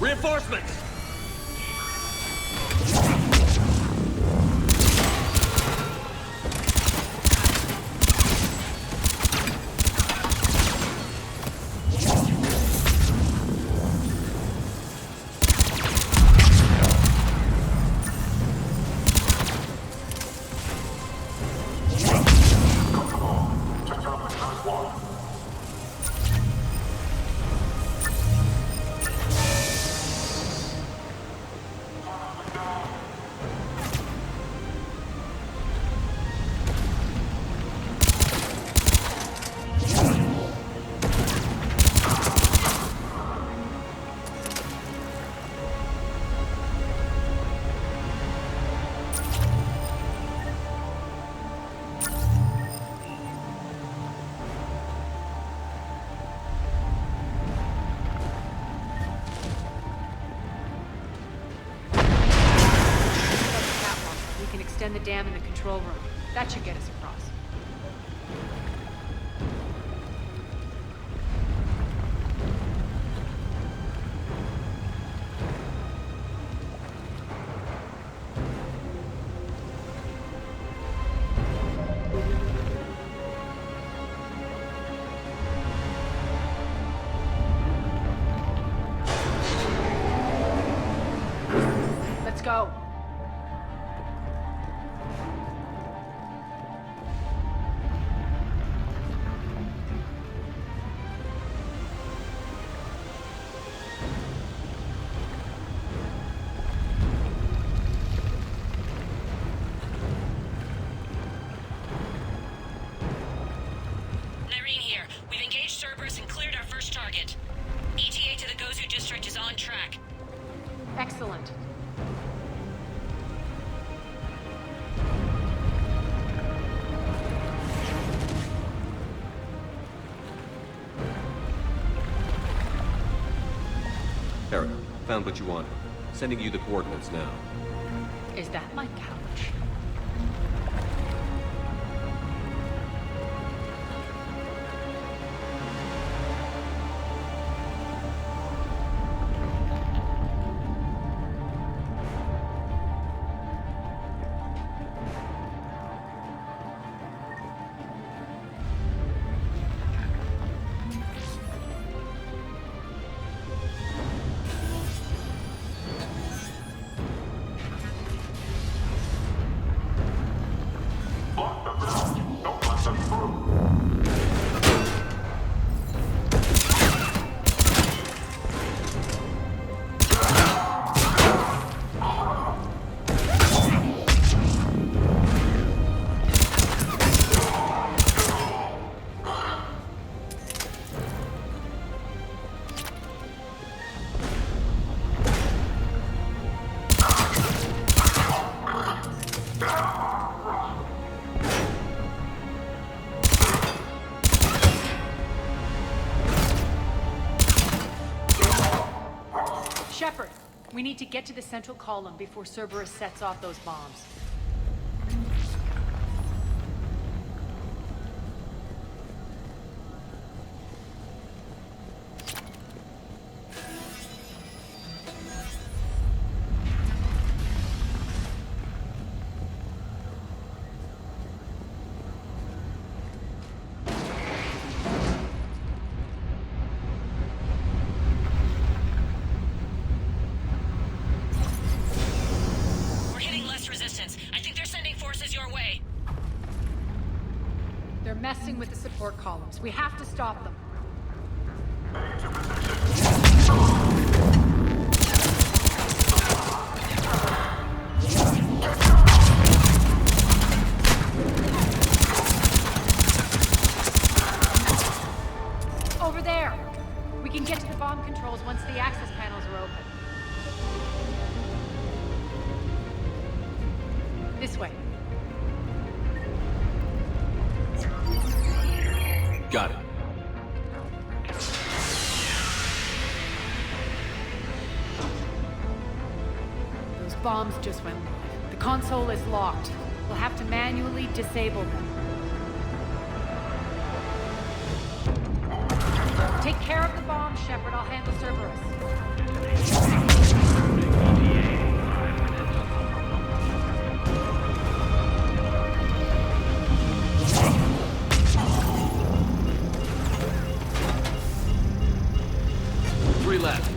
Reinforcements! Extend the dam in the control room. That should get us across. Let's go. Excellent. Eric, found what you wanted. Sending you the coordinates now. Is that my couch? Shepard, we need to get to the central column before Cerberus sets off those bombs. messing with the support columns. We have to stop them. Over there! We can get to the bomb controls once the access panels are open. This way. Got it. Those bombs just went live. The console is locked. We'll have to manually disable them. Take care of the bomb, Shepard. I'll handle Cerberus. Three left.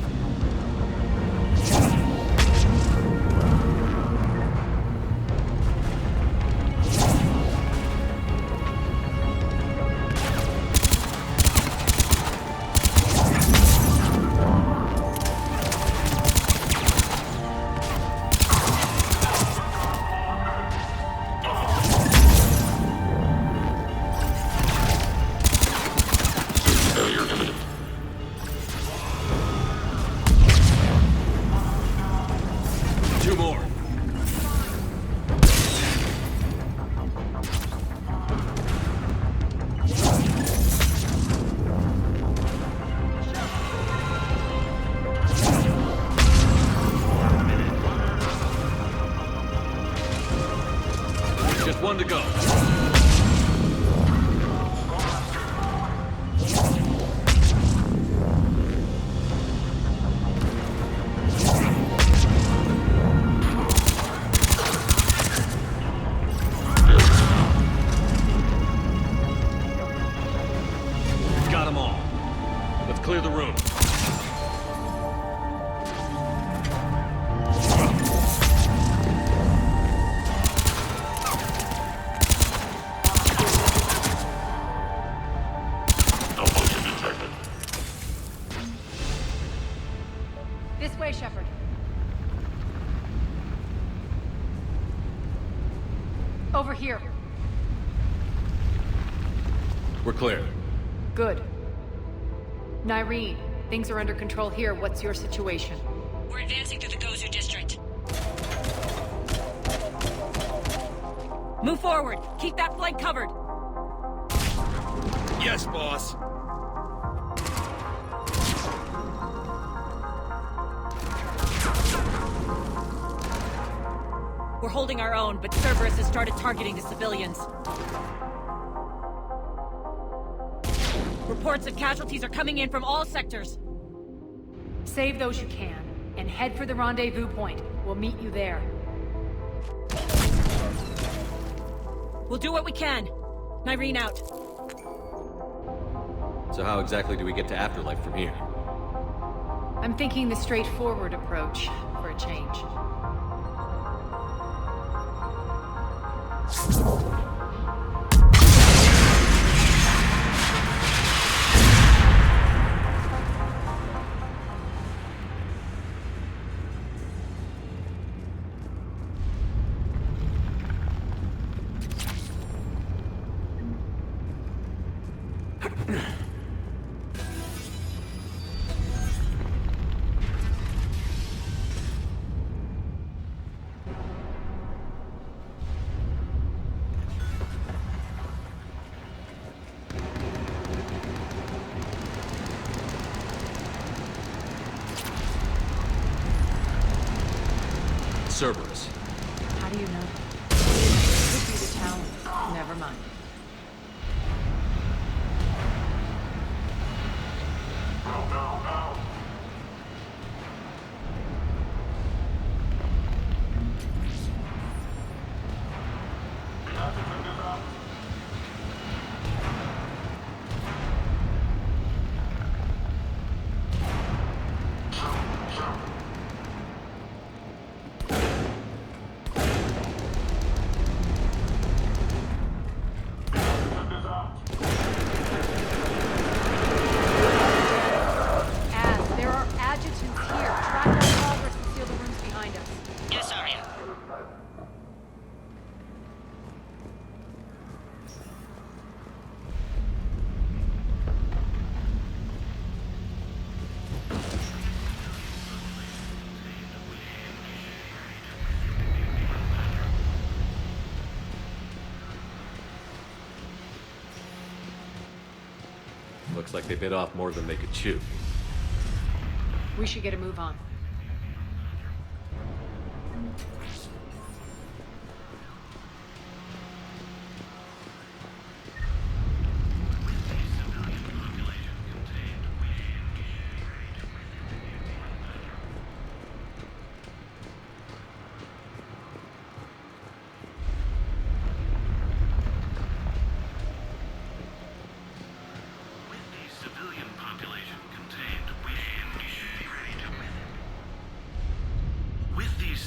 Two more. Just one to go. Got them all. Let's clear the room. This way, Shepard. Over here. We're clear. Good. Nyreen, things are under control here. What's your situation? We're advancing through the Gozu district. Move forward. Keep that flank covered. Yes, boss. We're holding our own, but Cerberus has started targeting the civilians. Reports of casualties are coming in from all sectors. Save those you can, and head for the rendezvous point. We'll meet you there. We'll do what we can. Nyreen out. So how exactly do we get to Afterlife from here? I'm thinking the straightforward approach, for a change. Cerberus. How do you know? Could be the talent. Never mind. Looks like they bit off more than they could chew. We should get a move on.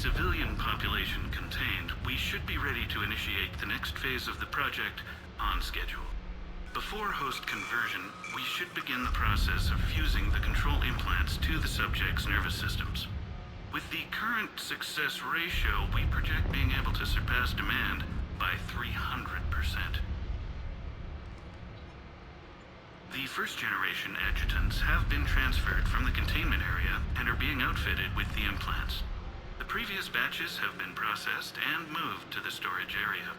Civilian population contained, we should be ready to initiate the next phase of the project on schedule. Before host conversion, we should begin the process of fusing the control implants to the subject's nervous systems. With the current success ratio, we project being able to surpass demand by 300%. The first-generation adjutants have been transferred from the containment area and are being outfitted with the implants. The previous batches have been processed and moved to the storage area.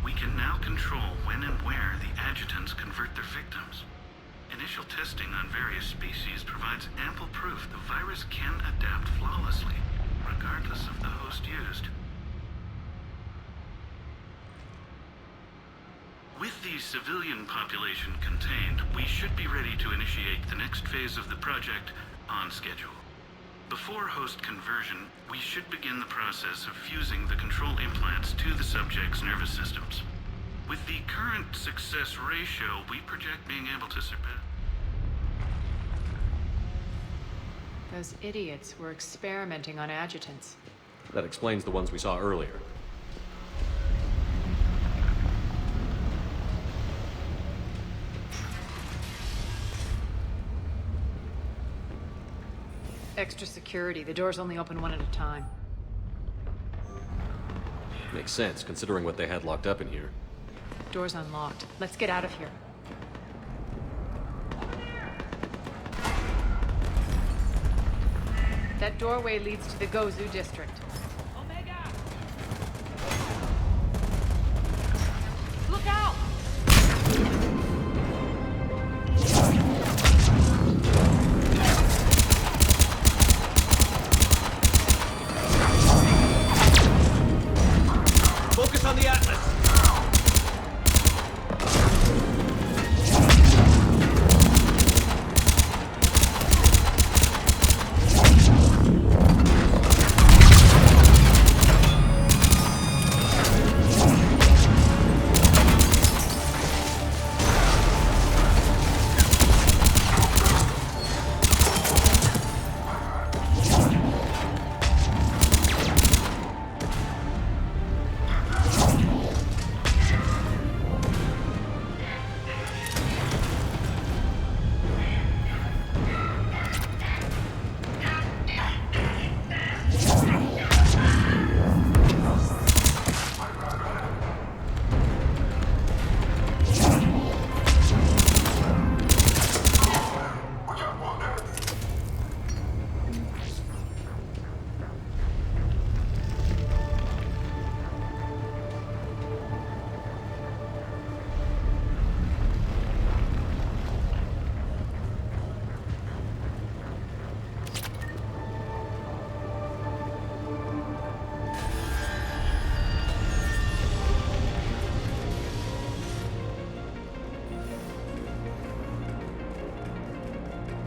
We can now control when and where the adjutants convert their victims. Initial testing on various species provides ample proof the virus can adapt flawlessly, regardless of the host used. With the civilian population contained, we should be ready to initiate the next phase of the project on schedule. Before host conversion, we should begin the process of fusing the control implants to the subject's nervous systems. With the current success ratio, we project being able to surpass... Those idiots were experimenting on adjutants. That explains the ones we saw earlier. Extra security. The doors only open one at a time. Makes sense, considering what they had locked up in here. Door's unlocked. Let's get out of here. That doorway leads to the Gozu district. Omega! Look out! Focus on the Atlas!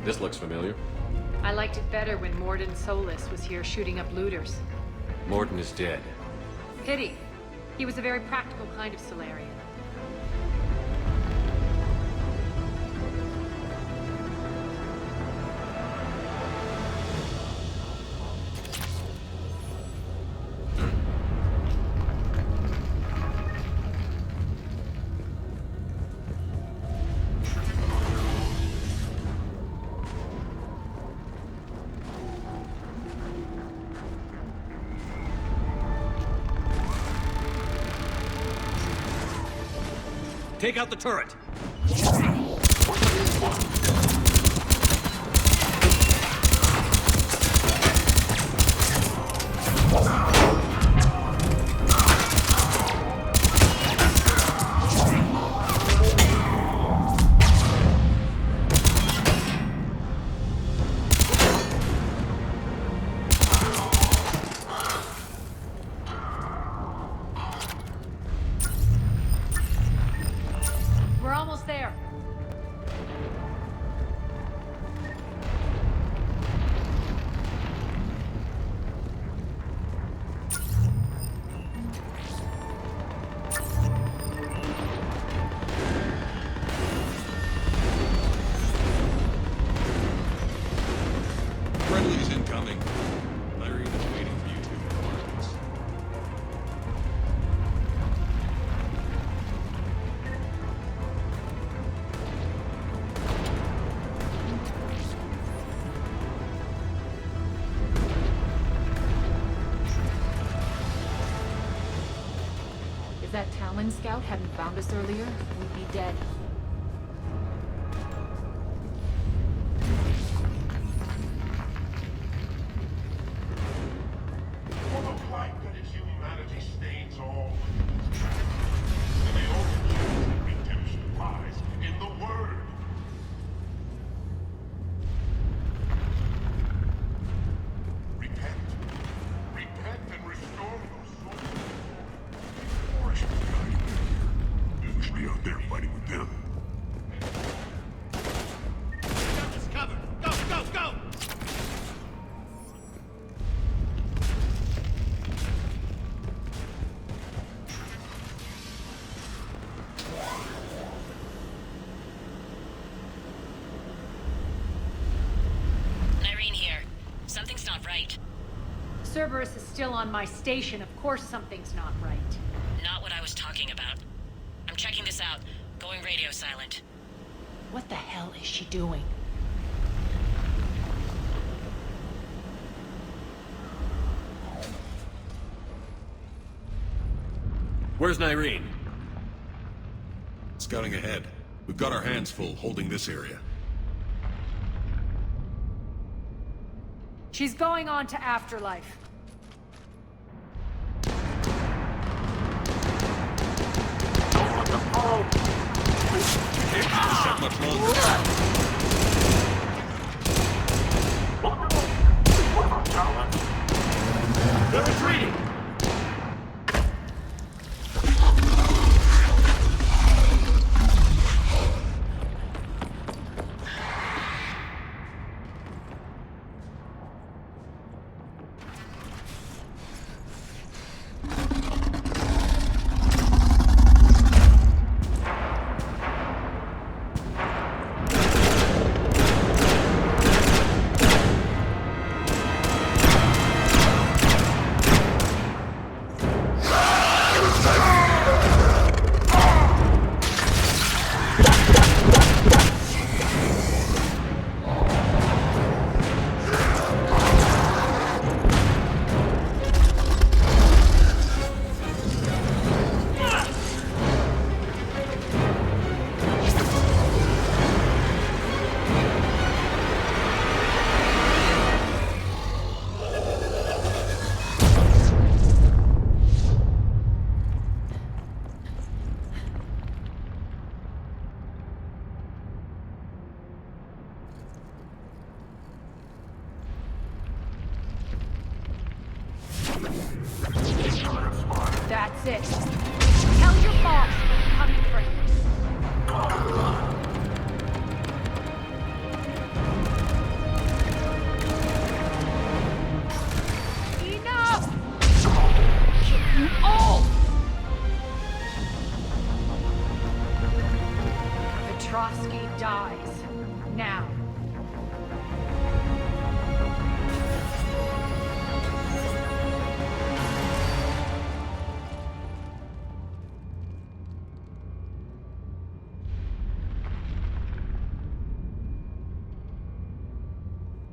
This looks familiar. I liked it better when Morden Solis was here shooting up looters. Morden is dead. Pity. He was a very practical kind of Solarian. Take out the turret! Friendly's incoming. Larry is waiting for you two coordinates. If that Talon scout hadn't found us earlier, we'd be dead. For the plight that is humanity stains all. And the only chance of redemption lies in the Word. Repent. Repent and restore your soul. Or I should be hiding here. You should be out there fighting with them. Got this covered. Go, go, go! Irene here. Something's not right. Cerberus is still on my station. Of course something's not right. Not what I was talking about. I'm checking this out. Going radio silent. What the hell is she doing? Where's Nyreen? Scouting ahead. We've got our hands full holding this area. She's going on to Afterlife. Can't keep this up much longer. They're retreating! That's it. Tell your boss we're coming for him. Enough! Kill you all! Petrovsky dies. Now.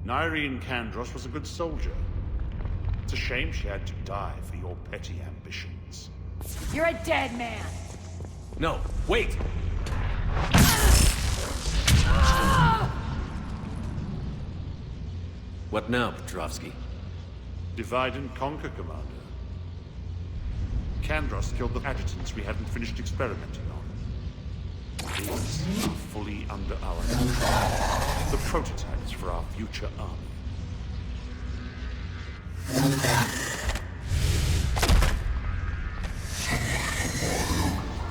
Nyreen Kandros was a good soldier. It's a shame she had to die for your petty ambitions. You're a dead man. No, wait! What now, Petrovsky? Divide and conquer, Commander. Kandros killed the adjutants we hadn't finished experimenting on. These are fully under our control. The prototypes for our future army.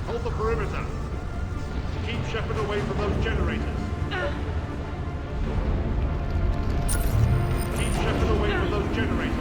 Hold the perimeter. Keep Shepard away from those generators. Keep Shepard away from those generators.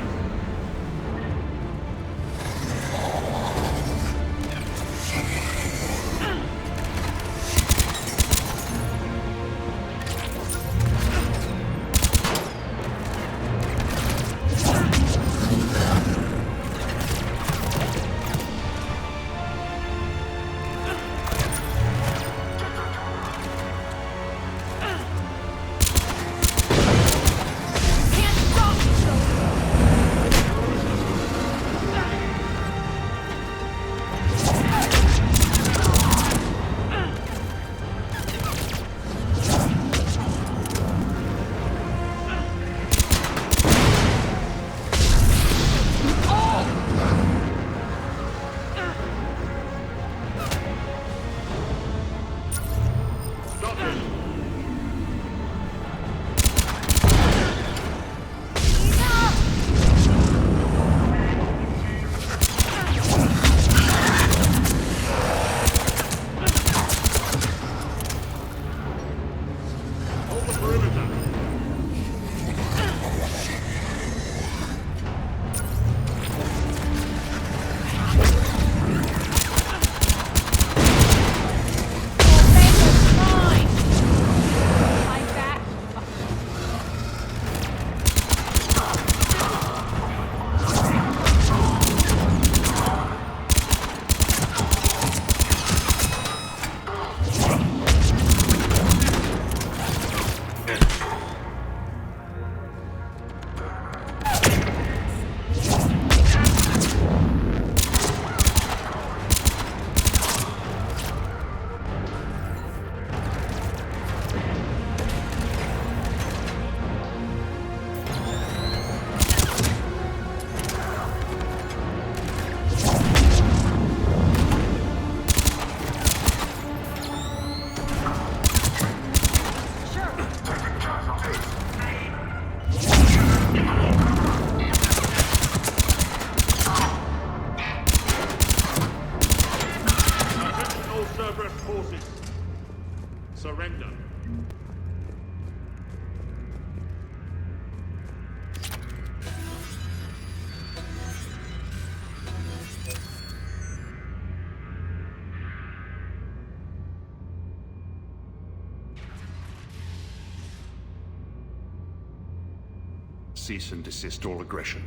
Cease and desist all aggression.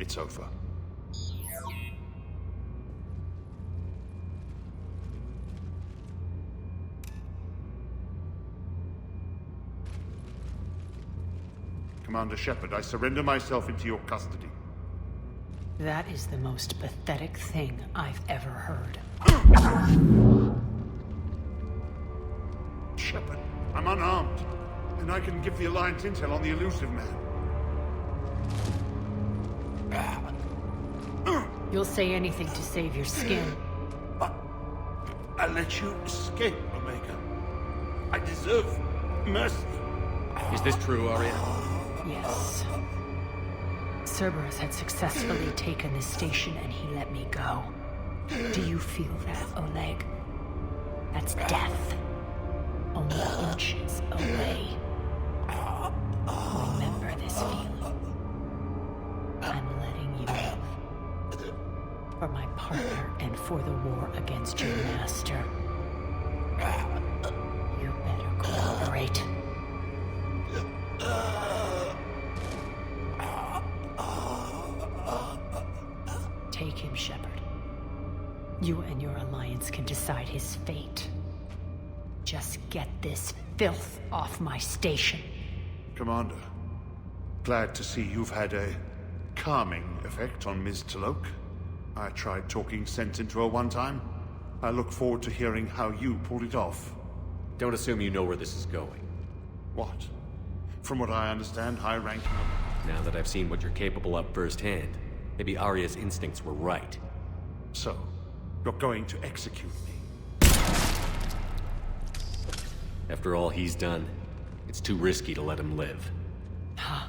It's over. Commander Shepard, I surrender myself into your custody. That is the most pathetic thing I've ever heard. Shepard, I'm unarmed, and I can give the Alliance intel on the elusive man. You'll say anything to save your skin. I let you escape, Omega. I deserve mercy. Is this true, Aria? Yes. Cerberus had successfully taken this station and he let me go. Do you feel that, Oleg? That's death. Only inches away. Remember this feeling. I'm letting you live. For my partner and for the war against your master. You better cooperate. Take him, Shepard. You and your alliance can decide his fate. Just get this filth off my station. Commander, glad to see you've had a calming effect on Ms. Talok. I tried talking sense into her one time. I look forward to hearing how you pulled it off. Don't assume you know where this is going. What? From what I understand, high-ranking... Now that I've seen what you're capable of firsthand, maybe Aria's instincts were right. So, you're going to execute me? After all he's done, it's too risky to let him live. Ha!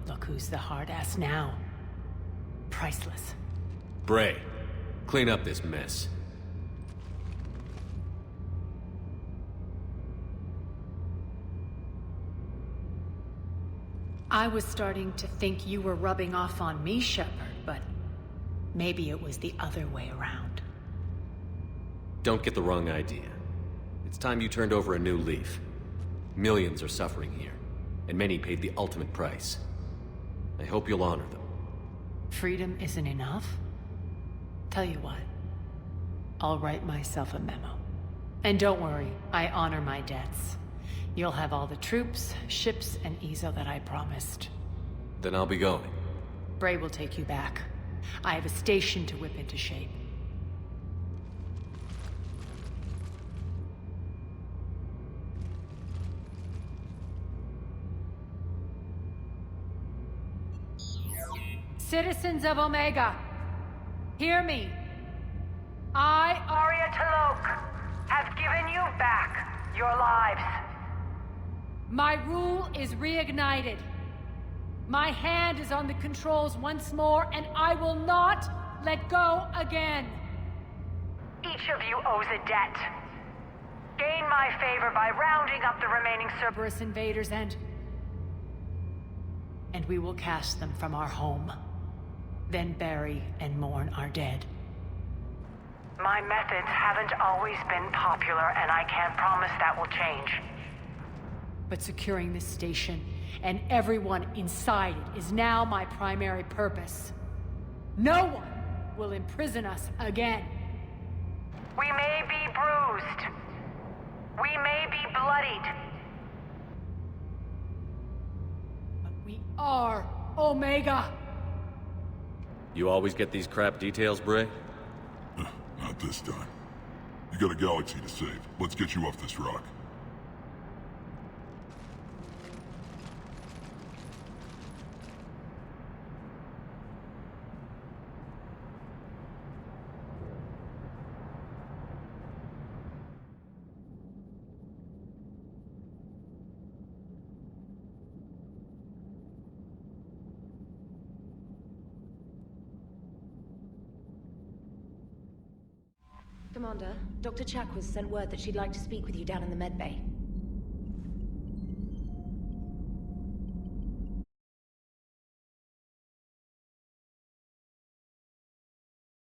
Look who's the hard-ass now. Priceless. Bray, clean up this mess. I was starting to think you were rubbing off on me, Shepard, but maybe it was the other way around. Don't get the wrong idea. It's time you turned over a new leaf. Millions are suffering here, and many paid the ultimate price. I hope you'll honor them. Freedom isn't enough? Tell you what, I'll write myself a memo. And don't worry, I honor my debts. You'll have all the troops, ships, and Ezo that I promised. Then I'll be going. Bray will take you back. I have a station to whip into shape. Citizens of Omega, hear me. I, Aria Talok, have given you back your lives. My rule is reignited. My hand is on the controls once more, and I will not let go again. Each of you owes a debt. Gain my favor by rounding up the remaining Cerberus invaders and we will cast them from our home. Then bury and mourn our dead. My methods haven't always been popular, and I can't promise that will change. But securing this station and everyone inside it is now my primary purpose. No one will imprison us again. We may be bruised. We may be bloodied. But we are Omega. You always get these crap details, Bray? Not this time. You got a galaxy to save. Let's get you off this rock. Commander, Dr. Chakwas sent word that she'd like to speak with you down in the medbay.